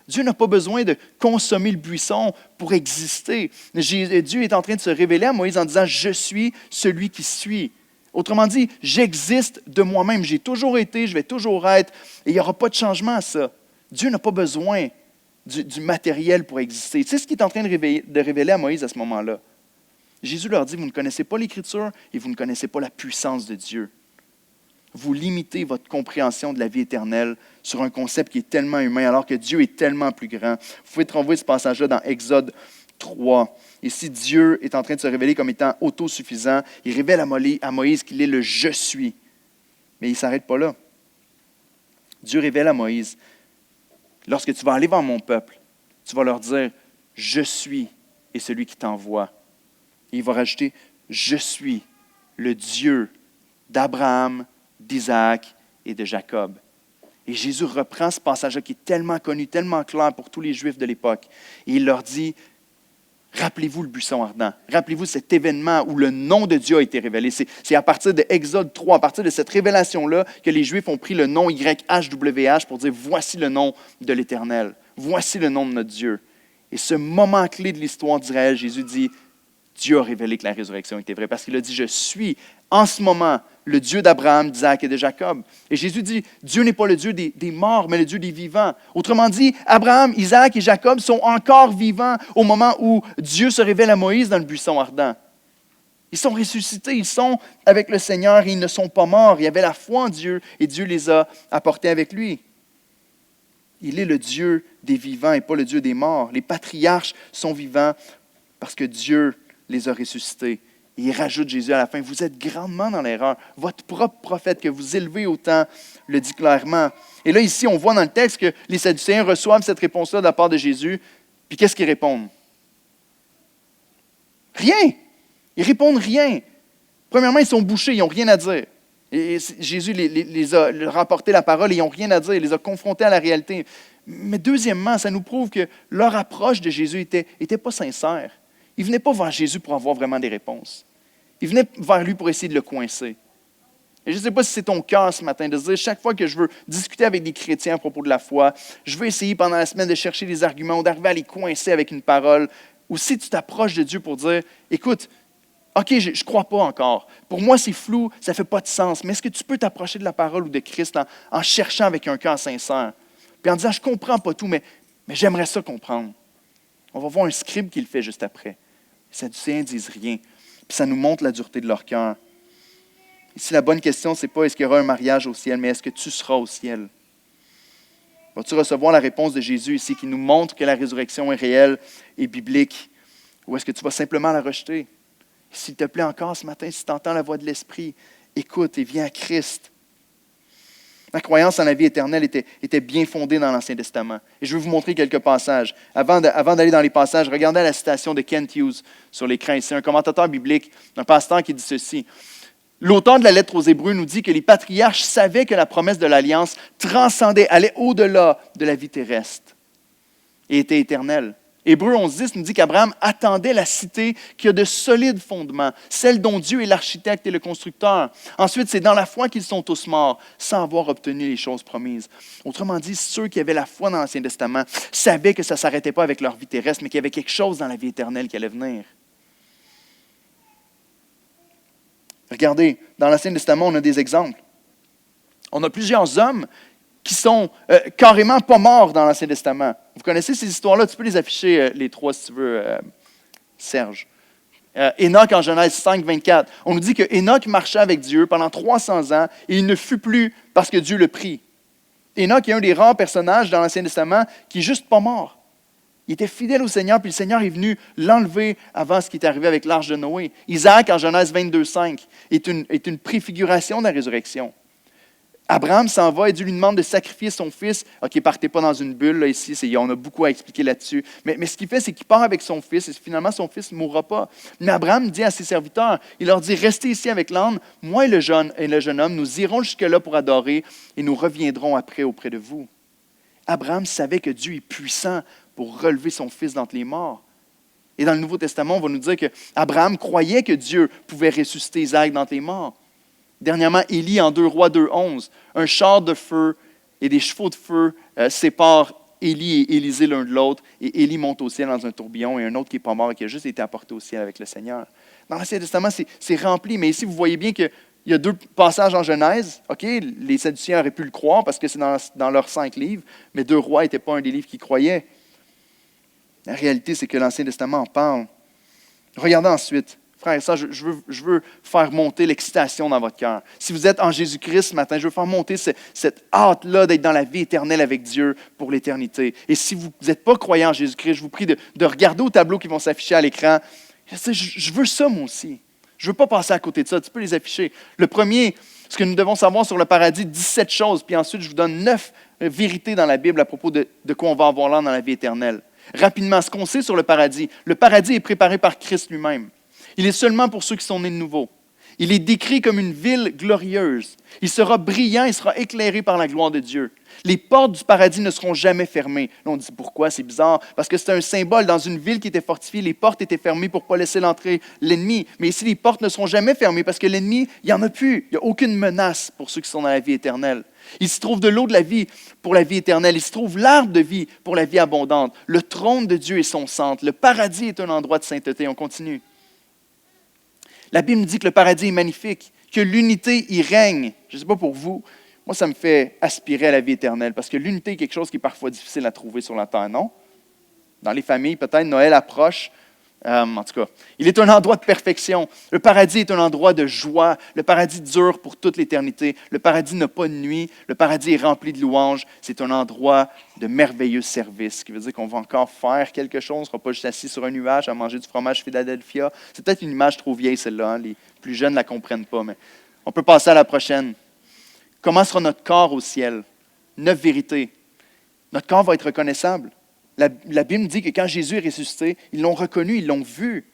Dieu n'a pas besoin de consommer le buisson pour exister. Dieu est en train de se révéler à Moïse en disant « Je suis celui qui suis ». Autrement dit, j'existe de moi-même. J'ai toujours été, je vais toujours être. Et il n'y aura pas de changement à ça. Dieu n'a pas besoin du matériel pour exister. C'est ce qu'il est en train de révéler à Moïse à ce moment-là. Jésus leur dit, vous ne connaissez pas l'Écriture et vous ne connaissez pas la puissance de Dieu. Vous limitez votre compréhension de la vie éternelle sur un concept qui est tellement humain alors que Dieu est tellement plus grand. Vous pouvez trouver ce passage-là dans Exode 3. Ici, Dieu est en train de se révéler comme étant autosuffisant. Il révèle à Moïse qu'il est le « je suis ». Mais il ne s'arrête pas là. Dieu révèle à Moïse, lorsque tu vas aller vers mon peuple, tu vas leur dire « je suis et celui qui t'envoie ». Et il va rajouter « je suis le Dieu d'Abraham, d'Isaac et de Jacob ». Et Jésus reprend ce passage-là qui est tellement connu, tellement clair pour tous les Juifs de l'époque. Et il leur dit, rappelez-vous le buisson ardent. Rappelez-vous cet événement où le nom de Dieu a été révélé. C'est à partir de Exode 3, à partir de cette révélation-là, que les Juifs ont pris le nom YHWH pour dire, voici le nom de l'Éternel. Voici le nom de notre Dieu. Et ce moment clé de l'histoire d'Israël, Jésus dit, Dieu a révélé que la résurrection était vraie. Parce qu'il a dit, je suis en ce moment le Dieu d'Abraham, d'Isaac et de Jacob. Et Jésus dit, Dieu n'est pas le Dieu des morts, mais le Dieu des vivants. Autrement dit, Abraham, Isaac et Jacob sont encore vivants au moment où Dieu se révèle à Moïse dans le buisson ardent. Ils sont ressuscités, ils sont avec le Seigneur et ils ne sont pas morts. Il y avait la foi en Dieu et Dieu les a apportés avec lui. Il est le Dieu des vivants et pas le Dieu des morts. Les patriarches sont vivants parce que Dieu les a ressuscités. Et il rajoute Jésus à la fin, vous êtes grandement dans l'erreur. Votre propre prophète que vous élevez autant le dit clairement. Et là, ici, on voit dans le texte que les Sadducéens reçoivent cette réponse-là de la part de Jésus. Puis qu'est-ce qu'ils répondent? Rien. Ils répondent rien. Premièrement, ils sont bouchés, ils n'ont rien à dire. Et Jésus les a rapporté la parole et ils n'ont rien à dire. Il les a confrontés à la réalité. Mais deuxièmement, ça nous prouve que leur approche de Jésus était pas sincère. Ils ne venaient pas vers Jésus pour avoir vraiment des réponses. Ils venaient vers lui pour essayer de le coincer. Et je ne sais pas si c'est ton cœur ce matin de se dire, chaque fois que je veux discuter avec des chrétiens à propos de la foi, je veux essayer pendant la semaine de chercher des arguments ou d'arriver à les coincer avec une parole. Ou si tu t'approches de Dieu pour dire, écoute, OK, je ne crois pas encore. Pour moi, c'est flou, ça ne fait pas de sens. Mais est-ce que tu peux t'approcher de la parole ou de Christ en cherchant avec un cœur sincère? Puis en disant, je ne comprends pas tout, mais j'aimerais ça comprendre. On va voir un scribe qui le fait juste après. Les Sadducéens ne disent rien. Puis ça nous montre la dureté de leur cœur. Ici, la bonne question, ce n'est pas est-ce qu'il y aura un mariage au ciel, mais est-ce que tu seras au ciel? Vas-tu recevoir la réponse de Jésus ici qui nous montre que la résurrection est réelle et biblique? Ou est-ce que tu vas simplement la rejeter? S'il te plaît encore ce matin, si tu entends la voix de l'Esprit, écoute et viens à Christ. La croyance en la vie éternelle était bien fondée dans l'Ancien Testament. Et je vais vous montrer quelques passages. Avant d'aller dans les passages, regardez la citation de Kent Hughes sur l'écran. C'est un commentateur biblique, un pasteur qui dit ceci. L'auteur de la lettre aux Hébreux nous dit que les patriarches savaient que la promesse de l'Alliance transcendait, allait au-delà de la vie terrestre et était éternelle. Hébreux 11.10 nous dit qu'Abraham attendait la cité qui a de solides fondements, celle dont Dieu est l'architecte et le constructeur. Ensuite, c'est dans la foi qu'ils sont tous morts, sans avoir obtenu les choses promises. Autrement dit, ceux qui avaient la foi dans l'Ancien Testament savaient que ça ne s'arrêtait pas avec leur vie terrestre, mais qu'il y avait quelque chose dans la vie éternelle qui allait venir. Regardez, dans l'Ancien Testament, on a des exemples. On a plusieurs hommes qui sont carrément pas morts dans l'Ancien Testament. Vous connaissez ces histoires-là? Tu peux les afficher, les trois, si tu veux, Serge. Enoch en Genèse 5, 24. On nous dit que Enoch marchait avec Dieu pendant 300 ans et il ne fut plus parce que Dieu le prit. Enoch est un des rares personnages dans l'Ancien Testament qui n'est juste pas mort. Il était fidèle au Seigneur, puis le Seigneur est venu l'enlever avant ce qui est arrivé avec l'arche de Noé. Isaac, en Genèse 22, 5, est une préfiguration de la résurrection. Abraham s'en va et Dieu lui demande de sacrifier son fils. OK, partez pas dans une bulle, là, ici, on a beaucoup à expliquer là-dessus. Mais ce qu'il fait, c'est qu'il part avec son fils et finalement, son fils ne mourra pas. Mais Abraham dit à ses serviteurs, il leur dit, restez ici avec l'âne, moi et le jeune homme, nous irons jusque-là pour adorer et nous reviendrons après auprès de vous. Abraham savait que Dieu est puissant pour relever son fils d'entre les morts. Et dans le Nouveau Testament, on va nous dire qu'Abraham croyait que Dieu pouvait ressusciter Isaac d'entre les morts. Dernièrement, Élie, en 2 Rois 2.11, un char de feu et des chevaux de feu séparent Élie et Élisée l'un de l'autre, et Élie monte au ciel dans un tourbillon, et un autre qui n'est pas mort et qui a juste été apporté au ciel avec le Seigneur. Dans l'Ancien Testament, c'est rempli, mais ici, vous voyez bien qu'il y a 2 passages en Genèse. OK, les Sadducéens auraient pu le croire parce que c'est dans leurs 5 livres, mais 2 Rois n'était pas un des livres qu'ils croyaient. La réalité, c'est que l'Ancien Testament en parle. Regardez ensuite. Frères et sœurs, je veux faire monter l'excitation dans votre cœur. Si vous êtes en Jésus-Christ ce matin, je veux faire monter cette hâte-là d'être dans la vie éternelle avec Dieu pour l'éternité. Et si vous n'êtes pas croyant en Jésus-Christ, je vous prie de regarder aux tableaux qui vont s'afficher à l'écran. Je veux ça, moi aussi. Je ne veux pas passer à côté de ça. Tu peux les afficher. Le premier, ce que nous devons savoir sur le paradis, 17 choses. Puis ensuite, je vous donne 9 vérités dans la Bible à propos de quoi on va avoir là dans la vie éternelle. Rapidement, ce qu'on sait sur le paradis est préparé par Christ lui-même. Il est seulement pour ceux qui sont nés de nouveau. Il est décrit comme une ville glorieuse. Il sera brillant, il sera éclairé par la gloire de Dieu. Les portes du paradis ne seront jamais fermées. Là, on dit pourquoi? C'est bizarre. Parce que c'est un symbole. Dans une ville qui était fortifiée, les portes étaient fermées pour ne pas laisser l'entrée l'ennemi. Mais ici, les portes ne seront jamais fermées parce que l'ennemi, il n'y en a plus. Il n'y a aucune menace pour ceux qui sont dans la vie éternelle. Il se trouve de l'eau de la vie pour la vie éternelle. Il se trouve l'arbre de vie pour la vie abondante. Le trône de Dieu est son centre. Le paradis est un endroit de sainteté. On continue. La Bible nous dit que le paradis est magnifique, que l'unité y règne. Je ne sais pas pour vous, moi ça me fait aspirer à la vie éternelle parce que l'unité est quelque chose qui est parfois difficile à trouver sur la terre, non? Dans les familles, peut-être Noël approche. En tout cas, il est un endroit de perfection. Le paradis est un endroit de joie. Le paradis dure pour toute l'éternité. Le paradis n'a pas de nuit. Le paradis est rempli de louanges. C'est un endroit de merveilleux service, ce qui veut dire qu'on va encore faire quelque chose. On ne sera pas juste assis sur un nuage à manger du fromage Philadelphia. C'est peut-être une image trop vieille, celle-là. Hein? Les plus jeunes ne la comprennent pas, mais on peut passer à la prochaine. Comment sera notre corps au ciel? 9 vérités. Notre corps va être reconnaissable. La Bible dit que quand Jésus est ressuscité, ils l'ont reconnu, ils l'ont vu.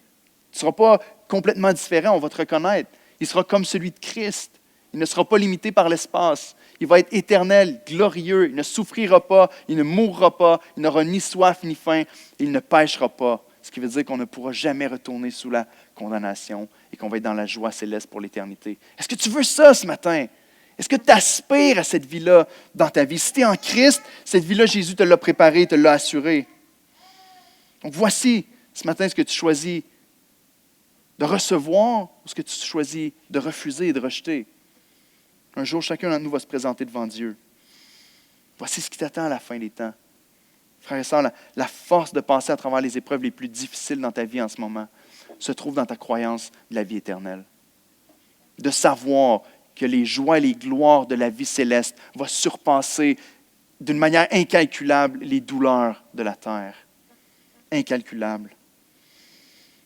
Tu ne seras pas complètement différent, on va te reconnaître. Il sera comme celui de Christ. Il ne sera pas limité par l'espace. il va être éternel, glorieux, il ne souffrira pas, il ne mourra pas, il n'aura ni soif ni faim, il ne pêchera pas. Ce qui veut dire qu'on ne pourra jamais retourner sous la condamnation et qu'on va être dans la joie céleste pour l'éternité. Est-ce que tu veux ça ce matin? Est-ce que tu aspires à cette vie-là dans ta vie? Si tu es en Christ, cette vie-là, Jésus te l'a préparée, te l'a assurée. Donc voici ce matin ce que tu choisis de recevoir ou ce que tu choisis de refuser et de rejeter. Un jour, chacun d'entre nous va se présenter devant Dieu. Voici ce qui t'attend à la fin des temps. Frères et sœurs, la force de passer à travers les épreuves les plus difficiles dans ta vie en ce moment se trouve dans ta croyance de la vie éternelle. De savoir que les joies et les gloires de la vie céleste vont surpasser d'une manière incalculable les douleurs de la terre. Incalculable.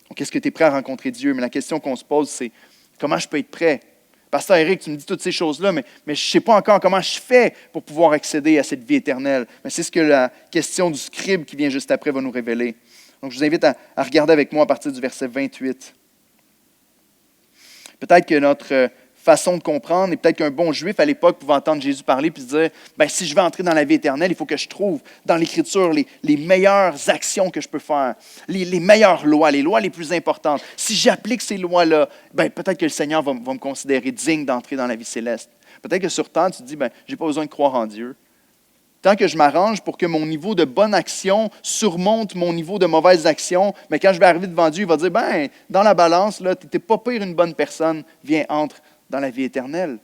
Donc, est-ce que tu es prêt à rencontrer Dieu? Mais la question qu'on se pose, c'est comment je peux être prêt? Pasteur Éric, tu me dis toutes ces choses-là, mais je ne sais pas encore comment je fais pour pouvoir accéder à cette vie éternelle. Mais c'est ce que la question du scribe qui vient juste après va nous révéler. Donc, je vous invite à regarder avec moi à partir du verset 28. Peut-être que notre façon de comprendre, et peut-être qu'un bon juif à l'époque pouvait entendre Jésus parler et se dire, si je veux entrer dans la vie éternelle, il faut que je trouve dans l'Écriture les meilleures actions que je peux faire, les meilleures lois, les lois les plus importantes. Si j'applique ces lois-là, peut-être que le Seigneur va me considérer digne d'entrer dans la vie céleste. Peut-être que sur terre, tu te dis, je n'ai pas besoin de croire en Dieu. Tant que je m'arrange pour que mon niveau de bonne action surmonte mon niveau de mauvaise action, mais quand je vais arriver devant Dieu, il va dire, dans la balance, tu n'es pas pire une bonne personne, viens, entre dans la vie éternelle.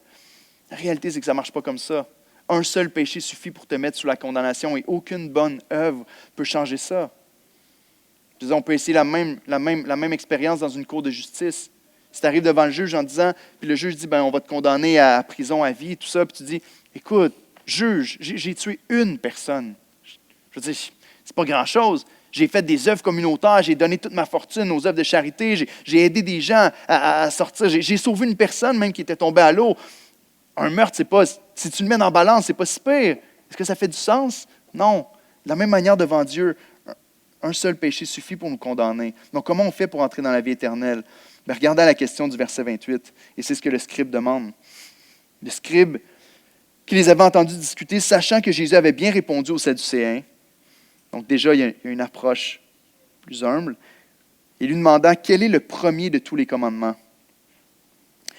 La réalité, c'est que ça ne marche pas comme ça. Un seul péché suffit pour te mettre sous la condamnation et aucune bonne œuvre peut changer ça. Je veux dire, on peut essayer la même expérience dans une cour de justice. Si tu arrives devant le juge en disant, puis le juge dit, on va te condamner à prison à vie, tout ça, puis tu dis, écoute, juge, j'ai tué une personne. Je veux dire, c'est pas grand-chose. J'ai fait des œuvres communautaires, j'ai donné toute ma fortune aux œuvres de charité, j'ai aidé des gens à sortir, j'ai sauvé une personne même qui était tombée à l'eau. Un meurtre, c'est pas, si tu le mets en balance, c'est pas si pire. Est-ce que ça fait du sens? Non. De la même manière devant Dieu, un seul péché suffit pour nous condamner. Donc, comment on fait pour entrer dans la vie éternelle? Regardez à la question du verset 28, et c'est ce que le scribe demande. Le scribe qui les avait entendus discuter, sachant que Jésus avait bien répondu aux Sadducéens. Donc déjà, il y a une approche plus humble. Et lui demandant quel est le premier de tous les commandements.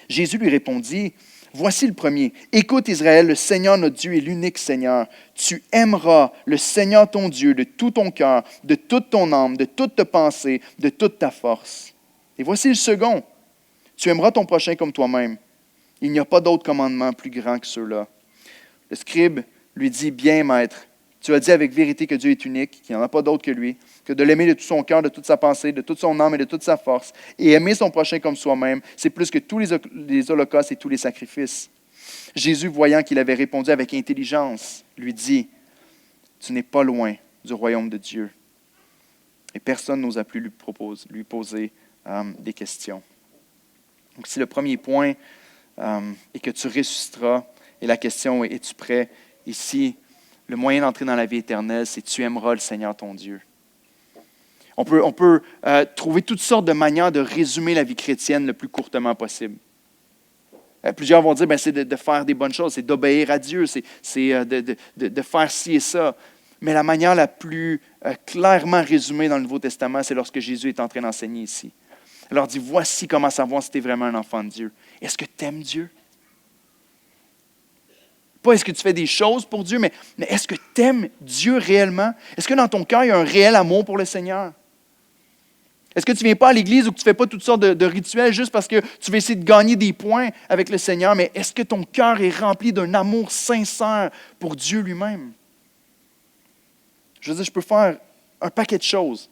Jésus lui répondit, voici le premier. Écoute Israël, le Seigneur notre Dieu est l'unique Seigneur. Tu aimeras le Seigneur ton Dieu de tout ton cœur, de toute ton âme, de toute ta pensée, de toute ta force. Et voici le second. Tu aimeras ton prochain comme toi-même. Il n'y a pas d'autre commandement plus grand que ceux-là. Le scribe lui dit, bien maître, tu as dit avec vérité que Dieu est unique, qu'il n'y en a pas d'autre que lui, que de l'aimer de tout son cœur, de toute sa pensée, de toute son âme et de toute sa force, et aimer son prochain comme soi-même, c'est plus que tous les holocaustes et tous les sacrifices. Jésus, voyant qu'il avait répondu avec intelligence, lui dit, tu n'es pas loin du royaume de Dieu. Et personne n'osa plus lui poser des questions. Donc, si le premier point est que tu ressusciteras, et la question est, es-tu prêt? Ici, le moyen d'entrer dans la vie éternelle, c'est tu aimeras le Seigneur ton Dieu. On peut trouver toutes sortes de manières de résumer la vie chrétienne le plus courtement possible. Plusieurs vont dire, c'est de faire des bonnes choses, c'est d'obéir à Dieu, c'est de faire ci et ça. Mais la manière la plus clairement résumée dans le Nouveau Testament, c'est lorsque Jésus est en train d'enseigner ici. Il leur dit, voici comment savoir si tu es vraiment un enfant de Dieu. Est-ce que tu aimes Dieu? Pas est-ce que tu fais des choses pour Dieu, mais est-ce que tu aimes Dieu réellement? Est-ce que dans ton cœur, il y a un réel amour pour le Seigneur? Est-ce que tu ne viens pas à l'église ou que tu ne fais pas toutes sortes de rituels juste parce que tu veux essayer de gagner des points avec le Seigneur, mais est-ce que ton cœur est rempli d'un amour sincère pour Dieu lui-même? Je veux dire, je peux faire un paquet de choses.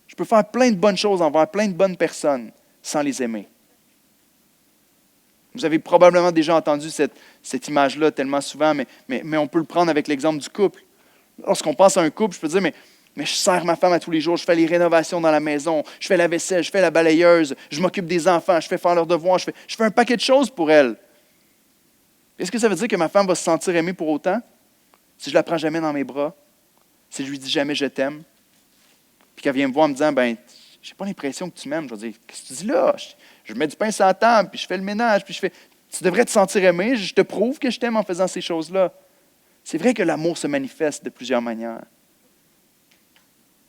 Je peux faire plein de bonnes choses envers plein de bonnes personnes sans les aimer. Vous avez probablement déjà entendu cette image-là tellement souvent, mais on peut le prendre avec l'exemple du couple. Lorsqu'on pense à un couple, je peux dire, mais je sers ma femme à tous les jours, je fais les rénovations dans la maison, je fais la vaisselle, je fais la balayeuse, je m'occupe des enfants, je fais faire leurs devoirs, je fais un paquet de choses pour elle. Est-ce que ça veut dire que ma femme va se sentir aimée pour autant? Si je ne la prends jamais dans mes bras, si je lui dis jamais je t'aime, puis qu'elle vient me voir en me disant, j'ai pas l'impression que tu m'aimes. Je vais dire, qu'est-ce que tu dis là? Je mets du pain sur la table, puis je fais le ménage, puis je fais... Tu devrais te sentir aimé. Je te prouve que je t'aime en faisant ces choses-là. C'est vrai que l'amour se manifeste de plusieurs manières.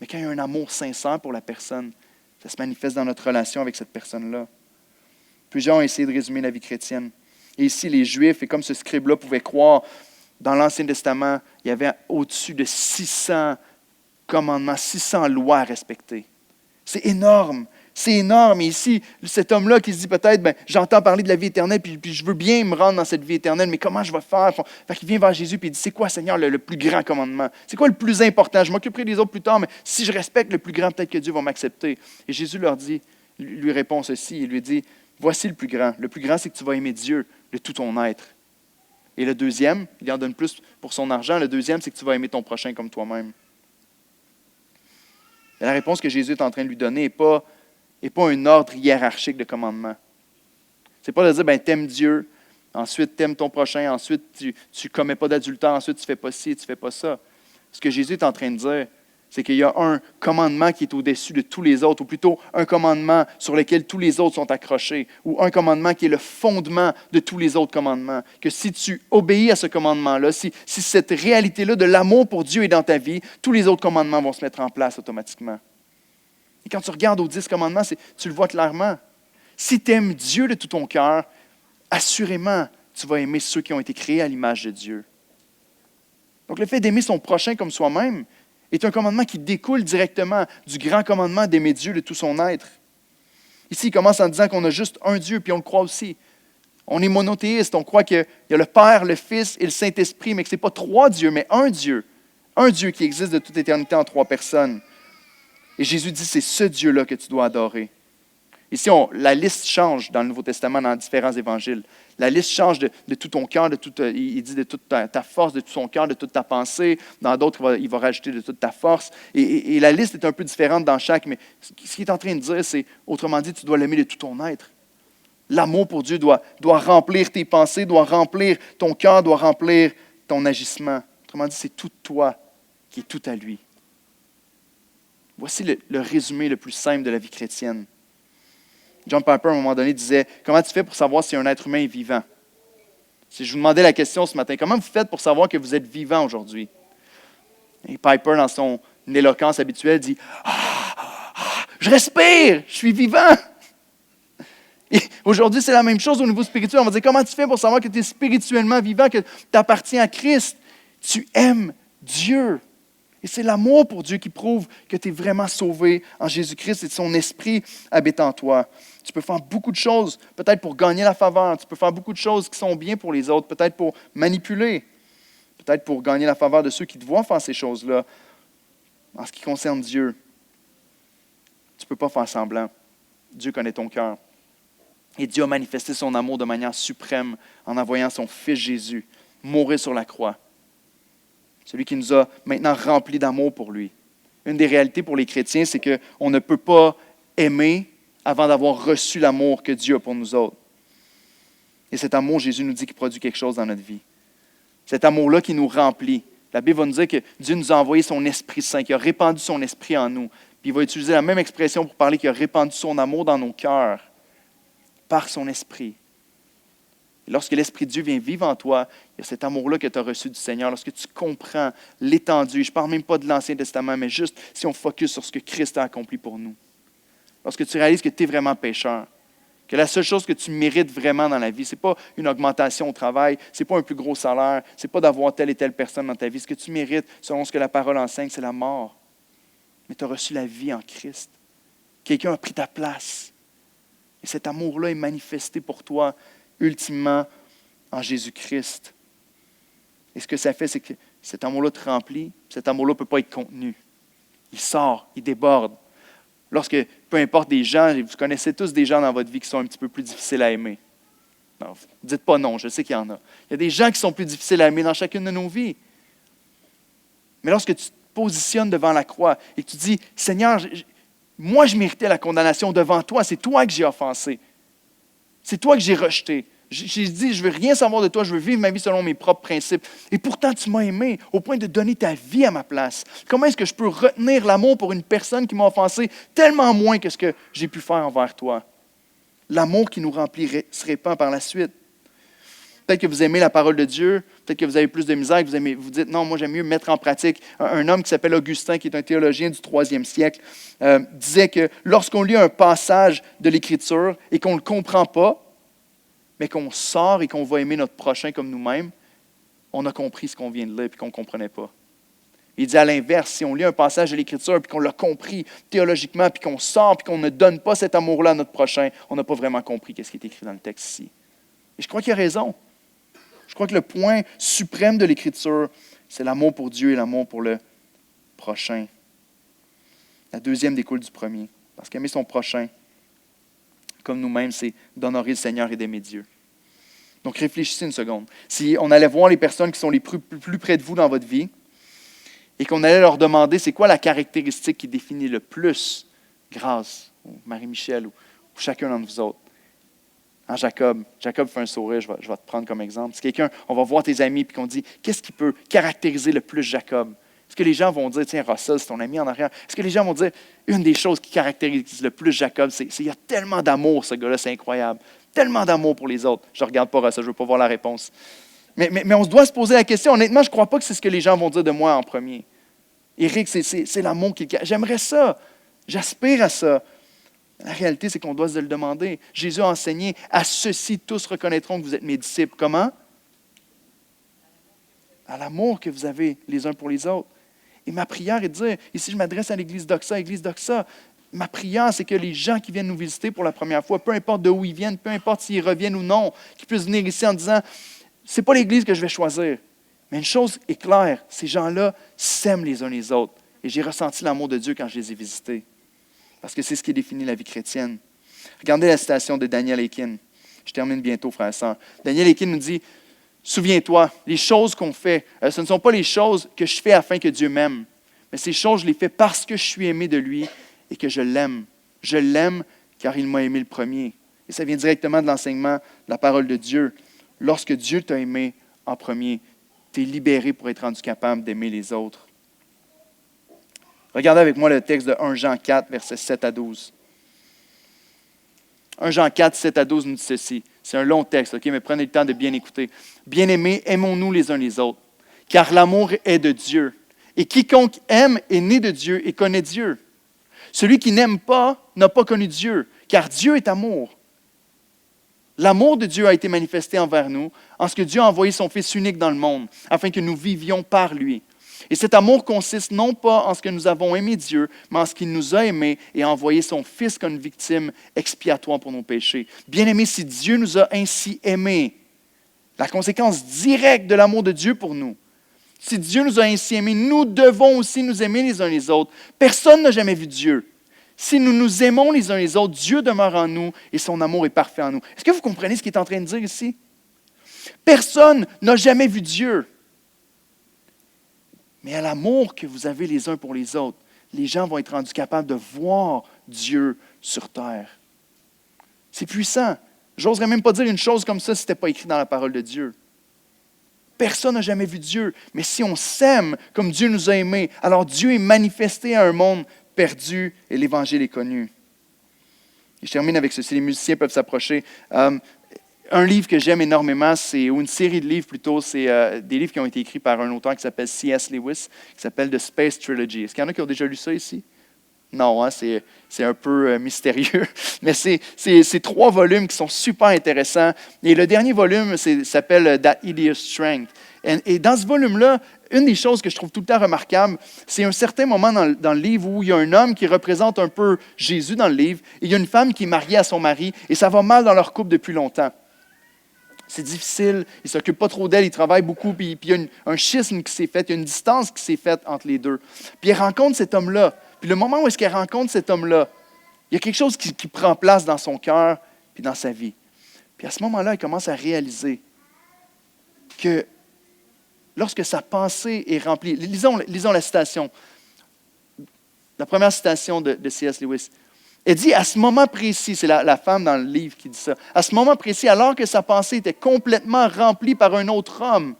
Mais quand il y a un amour sincère pour la personne, ça se manifeste dans notre relation avec cette personne-là. Plusieurs ont essayé de résumer la vie chrétienne. Et ici, les Juifs, et comme ce scribe-là pouvait croire, dans l'Ancien Testament, il y avait au-dessus de 600 commandements, 600 lois à respecter. C'est énorme. C'est énorme. Et ici, cet homme-là qui se dit peut-être, j'entends parler de la vie éternelle, puis je veux bien me rendre dans cette vie éternelle, mais comment je vais faire? Fait qu'il vient vers Jésus et il dit, c'est quoi, Seigneur, le plus grand commandement? C'est quoi le plus important? Je m'occuperai des autres plus tard, mais si je respecte le plus grand, peut-être que Dieu va m'accepter. Et Jésus lui répond ceci, il lui dit, voici le plus grand. Le plus grand, c'est que tu vas aimer Dieu de tout ton être. Et le deuxième, il en donne plus pour son argent, le deuxième, c'est que tu vas aimer ton prochain comme toi-même. Et la réponse que Jésus est en train de lui donner n'est pas un ordre hiérarchique de commandement. Ce n'est pas de dire, t'aimes Dieu, ensuite t'aimes ton prochain, ensuite tu ne commets pas d'adultère, ensuite tu ne fais pas ci, tu ne fais pas ça. Ce que Jésus est en train de dire, c'est qu'il y a un commandement qui est au-dessus de tous les autres, ou plutôt un commandement sur lequel tous les autres sont accrochés, ou un commandement qui est le fondement de tous les autres commandements. Que si tu obéis à ce commandement-là, si cette réalité-là de l'amour pour Dieu est dans ta vie, tous les autres commandements vont se mettre en place automatiquement. Et quand tu regardes aux 10 commandements, tu le vois clairement. Si tu aimes Dieu de tout ton cœur, assurément, tu vas aimer ceux qui ont été créés à l'image de Dieu. Donc le fait d'aimer son prochain comme soi-même est un commandement qui découle directement du grand commandement d'aimer Dieu de tout son être. Ici, il commence en disant qu'on a juste un Dieu, puis on le croit aussi. On est monothéiste, on croit qu'il y a le Père, le Fils et le Saint-Esprit, mais que ce n'est pas 3 dieux, mais un Dieu. Un Dieu qui existe de toute éternité en 3 personnes. Et Jésus dit, c'est ce Dieu-là que tu dois adorer. Ici, la liste change dans le Nouveau Testament, dans différents évangiles. La liste change de tout ton cœur, il dit de toute ta force, de tout son cœur, de toute ta pensée. Dans d'autres, il va rajouter de toute ta force. Et la liste est un peu différente dans chaque, mais ce qu'il est en train de dire, c'est, autrement dit, tu dois l'aimer de tout ton être. L'amour pour Dieu doit remplir tes pensées, doit remplir ton cœur, doit remplir ton agissement. Autrement dit, c'est tout toi qui est tout à lui. Voici le résumé le plus simple de la vie chrétienne. John Piper, à un moment donné, disait « Comment tu fais pour savoir si un être humain est vivant? » Si je vous demandais la question ce matin, comment vous faites pour savoir que vous êtes vivant aujourd'hui? Et Piper, dans son éloquence habituelle, dit « Je respire, je suis vivant! » Et aujourd'hui, c'est la même chose au niveau spirituel. On va dire « Comment tu fais pour savoir que tu es spirituellement vivant, que tu appartiens à Christ? » Tu aimes Dieu. Et c'est l'amour pour Dieu qui prouve que tu es vraiment sauvé en Jésus-Christ et son esprit habite en toi. Tu peux faire beaucoup de choses, peut-être pour gagner la faveur. Tu peux faire beaucoup de choses qui sont bien pour les autres, peut-être pour manipuler, peut-être pour gagner la faveur de ceux qui te voient faire ces choses-là. En ce qui concerne Dieu, tu ne peux pas faire semblant. Dieu connaît ton cœur. Et Dieu a manifesté son amour de manière suprême en envoyant son Fils Jésus mourir sur la croix. Celui qui nous a maintenant remplis d'amour pour lui. Une des réalités pour les chrétiens, c'est qu'on ne peut pas aimer avant d'avoir reçu l'amour que Dieu a pour nous autres. Et cet amour, Jésus nous dit qu'il produit quelque chose dans notre vie. Cet amour-là qui nous remplit. La Bible va nous dire que Dieu nous a envoyé son Esprit Saint, qu'il a répandu son Esprit en nous. Puis il va utiliser la même expression pour parler qu'il a répandu son amour dans nos cœurs par son Esprit. Et lorsque l'Esprit de Dieu vient vivre en toi, il y a cet amour-là que tu as reçu du Seigneur. Lorsque tu comprends l'étendue, je ne parle même pas de l'Ancien Testament, mais juste si on focus sur ce que Christ a accompli pour nous. Lorsque tu réalises que tu es vraiment pécheur, que la seule chose que tu mérites vraiment dans la vie, ce n'est pas une augmentation au travail, ce n'est pas un plus gros salaire, ce n'est pas d'avoir telle et telle personne dans ta vie. Ce que tu mérites, selon ce que la parole enseigne, c'est la mort. Mais tu as reçu la vie en Christ. Quelqu'un a pris ta place. Et cet amour-là est manifesté pour toi ultimement en Jésus-Christ. Et ce que ça fait, c'est que cet amour-là te remplit. Cet amour-là ne peut pas être contenu. Il sort, il déborde. Lorsque, peu importe des gens, vous connaissez tous des gens dans votre vie qui sont un petit peu plus difficiles à aimer. Non, dites pas non, je sais qu'il y en a. Il y a des gens qui sont plus difficiles à aimer dans chacune de nos vies. Mais lorsque tu te positionnes devant la croix et que tu dis, Seigneur, moi je méritais la condamnation devant toi, c'est toi que j'ai offensé. C'est toi que j'ai rejeté. J'ai dit, je ne veux rien savoir de toi, je veux vivre ma vie selon mes propres principes. Et pourtant, tu m'as aimé au point de donner ta vie à ma place. Comment est-ce que je peux retenir l'amour pour une personne qui m'a offensé tellement moins que ce que j'ai pu faire envers toi? L'amour qui nous remplit se répand par la suite. Peut-être que vous aimez la parole de Dieu, peut-être que vous avez plus de misère, que vous dites, non, moi j'aime mieux mettre en pratique. Un homme qui s'appelle Augustin, qui est un théologien du 3e siècle, disait que lorsqu'on lit un passage de l'Écriture et qu'on ne le comprend pas, mais qu'on sort et qu'on va aimer notre prochain comme nous-mêmes, on a compris ce qu'on vient de lire et qu'on ne comprenait pas. Il dit à l'inverse, si on lit un passage de l'Écriture et qu'on l'a compris théologiquement, puis qu'on sort et qu'on ne donne pas cet amour-là à notre prochain, on n'a pas vraiment compris ce qui est écrit dans le texte ici. Et je crois qu'il a raison. Je crois que le point suprême de l'Écriture, c'est l'amour pour Dieu et l'amour pour le prochain. La deuxième découle du premier. Parce qu'aimer son prochain, comme nous-mêmes, c'est d'honorer le Seigneur et d'aimer Dieu. Donc réfléchissez une seconde. Si on allait voir les personnes qui sont les plus près de vous dans votre vie, et qu'on allait leur demander c'est quoi la caractéristique qui définit le plus Grâce, ou Marie-Michel, ou chacun d'entre vous autres. Hein, Jacob fait un sourire, je vais te prendre comme exemple. Si quelqu'un, on va voir tes amis et qu'on dit qu'est-ce qui peut caractériser le plus Jacob? Est-ce que les gens vont dire, tiens, Russell, c'est ton ami en arrière? Est-ce que les gens vont dire, une des choses qui caractérise le plus Jacob, c'est qu'il y a tellement d'amour, ce gars-là, c'est incroyable. Tellement d'amour pour les autres. Je ne regarde pas Russell, je ne veux pas voir la réponse. Mais on doit se poser la question. Honnêtement, je ne crois pas que c'est ce que les gens vont dire de moi en premier. Éric, c'est l'amour qu'il... J'aimerais ça. J'aspire à ça. La réalité, c'est qu'on doit se le demander. Jésus a enseigné, à ceci, tous reconnaîtront que vous êtes mes disciples. Comment? À l'amour que vous avez les uns pour les autres. Et ma prière est de dire, ici je m'adresse à l'Église d'Oxa, ma prière, c'est que les gens qui viennent nous visiter pour la première fois, peu importe de où ils viennent, peu importe s'ils reviennent ou non, qu'ils puissent venir ici en disant, c'est pas l'Église que je vais choisir. Mais une chose est claire, ces gens-là s'aiment les uns les autres. Et j'ai ressenti l'amour de Dieu quand je les ai visités. Parce que c'est ce qui définit la vie chrétienne. Regardez la citation de Daniel Ekin. Je termine bientôt, frères et sœurs. Daniel Ekin nous dit, souviens-toi, les choses qu'on fait, ce ne sont pas les choses que je fais afin que Dieu m'aime, mais ces choses, je les fais parce que je suis aimé de lui et que je l'aime. Je l'aime car il m'a aimé le premier. Et ça vient directement de l'enseignement de la parole de Dieu. Lorsque Dieu t'a aimé en premier, tu es libéré pour être rendu capable d'aimer les autres. Regardez avec moi le texte de 1 Jean 4, versets 7 à 12. 1 Jean 4, 7 à 12 nous dit ceci. C'est un long texte, ok, mais prenez le temps de bien écouter. Bien-aimés, aimons-nous les uns les autres, car l'amour est de Dieu. Et quiconque aime est né de Dieu et connaît Dieu. Celui qui n'aime pas n'a pas connu Dieu, car Dieu est amour. L'amour de Dieu a été manifesté envers nous, en ce que Dieu a envoyé son Fils unique dans le monde, afin que nous vivions par lui. Et cet amour consiste non pas en ce que nous avons aimé Dieu, mais en ce qu'il nous a aimés et a envoyé son Fils comme victime expiatoire pour nos péchés. Bien-aimés, si Dieu nous a ainsi aimés, la conséquence directe de l'amour de Dieu pour nous, si Dieu nous a ainsi aimés, nous devons aussi nous aimer les uns les autres. Personne n'a jamais vu Dieu. Si nous nous aimons les uns les autres, Dieu demeure en nous et son amour est parfait en nous. Est-ce que vous comprenez ce qu'il est en train de dire ici? Personne n'a jamais vu Dieu. Mais à l'amour que vous avez les uns pour les autres, les gens vont être rendus capables de voir Dieu sur terre. C'est puissant. J'oserais même pas dire une chose comme ça si ce n'était pas écrit dans la parole de Dieu. Personne n'a jamais vu Dieu, mais si on s'aime comme Dieu nous a aimés, alors Dieu est manifesté à un monde perdu et l'Évangile est connu. Et je termine avec ceci, les musiciens peuvent s'approcher. Un livre que j'aime énormément, ou une série de livres plutôt, c'est des livres qui ont été écrits par un auteur qui s'appelle C.S. Lewis, qui s'appelle The Space Trilogy. Est-ce qu'il y en a qui ont déjà lu ça ici? Non, hein, c'est un peu mystérieux, mais c'est 3 volumes qui sont super intéressants. Et le dernier volume s'appelle That Hideous Strength. Et dans ce volume-là, une des choses que je trouve tout le temps remarquable, c'est un certain moment dans le livre où il y a un homme qui représente un peu Jésus dans le livre, et il y a une femme qui est mariée à son mari, et ça va mal dans leur couple depuis longtemps. C'est difficile, il ne s'occupe pas trop d'elle, il travaille beaucoup, puis il y a un schisme qui s'est fait, il y a une distance qui s'est faite entre les deux. Puis elle rencontre cet homme-là. Puis le moment où est-ce qu'elle rencontre cet homme-là, il y a quelque chose qui prend place dans son cœur puis dans sa vie. Puis à ce moment-là, elle commence à réaliser que lorsque sa pensée est remplie, lisons la citation, la première citation de C.S. Lewis. Elle dit, à ce moment précis, c'est la femme dans le livre qui dit ça, à ce moment précis, alors que sa pensée était complètement remplie par un autre homme,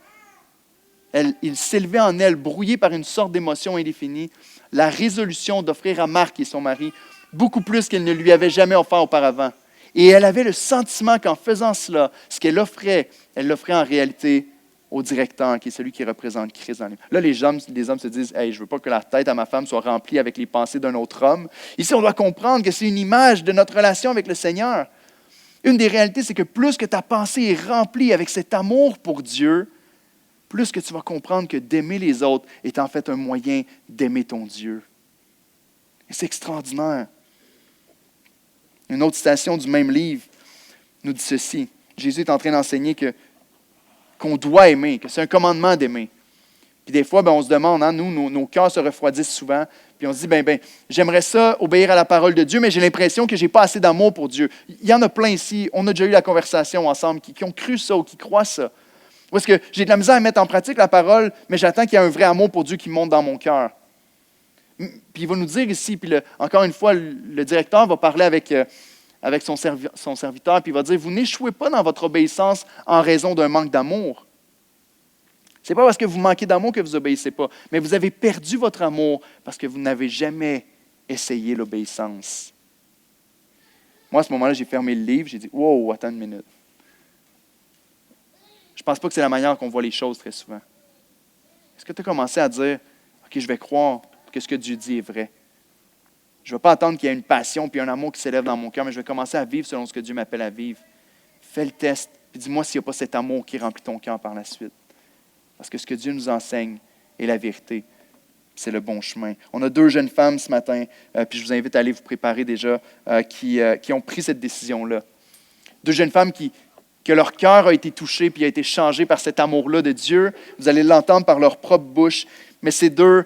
il s'élevait en elle, brouillé par une sorte d'émotion indéfinie, la résolution d'offrir à Marc et son mari beaucoup plus qu'elle ne lui avait jamais offert auparavant. Et elle avait le sentiment qu'en faisant cela, ce qu'elle offrait, elle l'offrait en réalité au directeur, qui est celui qui représente Christ dans les... Là, les hommes se disent « Hey, je ne veux pas que la tête à ma femme soit remplie avec les pensées d'un autre homme. » Ici, on doit comprendre que c'est une image de notre relation avec le Seigneur. Une des réalités, c'est que plus que ta pensée est remplie avec cet amour pour Dieu, plus que tu vas comprendre que d'aimer les autres est en fait un moyen d'aimer ton Dieu. Et c'est extraordinaire. Une autre citation du même livre nous dit ceci. Jésus est en train d'enseigner qu'on doit aimer, que c'est un commandement d'aimer. Puis des fois, on se demande, nos cœurs se refroidissent souvent, puis on se dit, j'aimerais ça obéir à la parole de Dieu, mais j'ai l'impression que je n'ai pas assez d'amour pour Dieu. Il y en a plein ici, on a déjà eu la conversation ensemble, qui ont cru ça ou qui croient ça. Ou est-ce que j'ai de la misère à mettre en pratique la parole, mais j'attends qu'il y ait un vrai amour pour Dieu qui monte dans mon cœur. Puis il va nous dire ici, puis encore une fois, le directeur va parler avec son serviteur, puis il va dire, vous n'échouez pas dans votre obéissance en raison d'un manque d'amour. Ce n'est pas parce que vous manquez d'amour que vous n'obéissez pas, mais vous avez perdu votre amour parce que vous n'avez jamais essayé l'obéissance. Moi, à ce moment-là, j'ai fermé le livre, j'ai dit, wow, attends une minute. Je ne pense pas que c'est la manière qu'on voit les choses très souvent. Est-ce que tu as commencé à dire, OK, je vais croire que ce que Dieu dit est vrai? Je ne vais pas attendre qu'il y ait une passion puis un amour qui s'élève dans mon cœur, mais je vais commencer à vivre selon ce que Dieu m'appelle à vivre. Fais le test, puis dis-moi s'il n'y a pas cet amour qui remplit ton cœur par la suite. Parce que ce que Dieu nous enseigne est la vérité. C'est le bon chemin. On a 2 jeunes femmes ce matin, puis je vous invite à aller vous préparer déjà, qui ont pris cette décision-là. 2 jeunes femmes que leur cœur a été touché puis a été changé par cet amour-là de Dieu. Vous allez l'entendre par leur propre bouche. Mais ces 2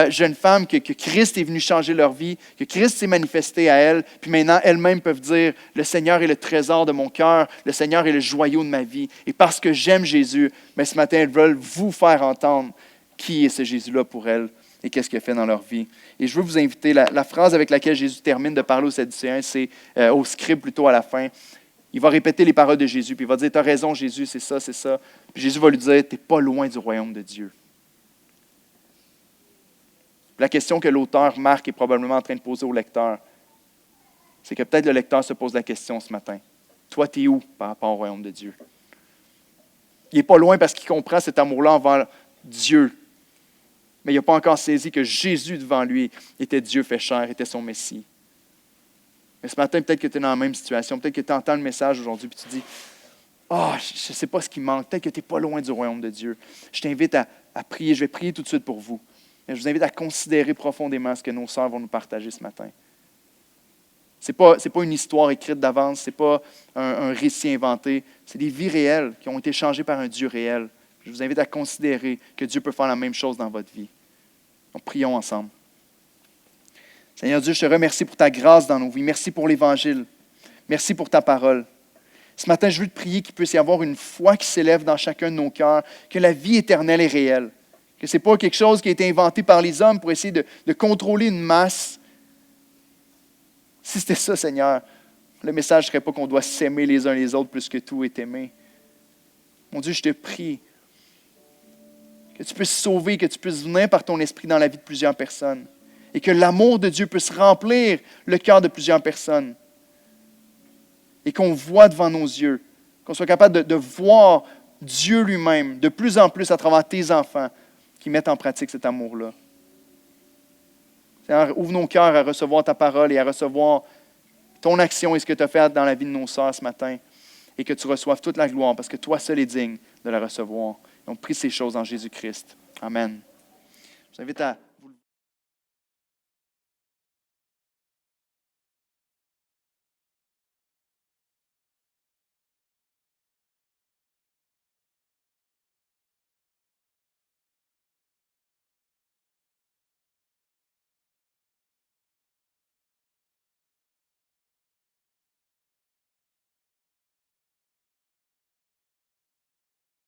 jeunes femmes que Christ est venu changer leur vie, que Christ s'est manifesté à elles, puis maintenant elles-mêmes peuvent dire « Le Seigneur est le trésor de mon cœur, le Seigneur est le joyau de ma vie. » Et parce que j'aime Jésus, mais ce matin, elles veulent vous faire entendre qui est ce Jésus-là pour elles et qu'est-ce qu'il a fait dans leur vie. Et je veux vous inviter, la phrase avec laquelle Jésus termine de parler aux Sadducéens, c'est au scribe plutôt à la fin. Il va répéter les paroles de Jésus, puis il va dire « Tu as raison, Jésus, c'est ça, c'est ça. » Puis Jésus va lui dire « Tu n'es pas loin du royaume de Dieu. » La question que l'auteur Marc est probablement en train de poser au lecteur, c'est que peut-être le lecteur se pose la question ce matin. Toi, tu es où par rapport au royaume de Dieu? Il n'est pas loin parce qu'il comprend cet amour-là envers Dieu. Mais il n'a pas encore saisi que Jésus devant lui était Dieu fait chair, était son Messie. Mais ce matin, peut-être que tu es dans la même situation. Peut-être que tu entends le message aujourd'hui et tu te dis « je ne sais pas ce qui manque. Peut-être que tu n'es pas loin du royaume de Dieu. » Je t'invite à prier. Je vais prier tout de suite pour vous. Mais je vous invite à considérer profondément ce que nos sœurs vont nous partager ce matin. Ce n'est pas une histoire écrite d'avance, ce n'est pas un récit inventé. C'est des vies réelles qui ont été changées par un Dieu réel. Je vous invite à considérer que Dieu peut faire la même chose dans votre vie. Donc, prions ensemble. Seigneur Dieu, je te remercie pour ta grâce dans nos vies. Merci pour l'Évangile. Merci pour ta parole. Ce matin, je veux te prier qu'il puisse y avoir une foi qui s'élève dans chacun de nos cœurs, que la vie éternelle est réelle. Que ce n'est pas quelque chose qui a été inventé par les hommes pour essayer de contrôler une masse. Si c'était ça, Seigneur, le message ne serait pas qu'on doit s'aimer les uns les autres plus que tout est aimé. Mon Dieu, je te prie que tu puisses sauver, que tu puisses venir par ton esprit dans la vie de plusieurs personnes et que l'amour de Dieu puisse remplir le cœur de plusieurs personnes et qu'on voit devant nos yeux, qu'on soit capable de voir Dieu lui-même de plus en plus à travers tes enfants qui mettent en pratique cet amour-là. Seigneur, ouvre nos cœurs à recevoir ta parole et à recevoir ton action et ce que tu as fait dans la vie de nos sœurs ce matin et que tu reçoives toute la gloire parce que toi seul es digne de la recevoir. Et on prie ces choses en Jésus-Christ. Amen. Je vous invite à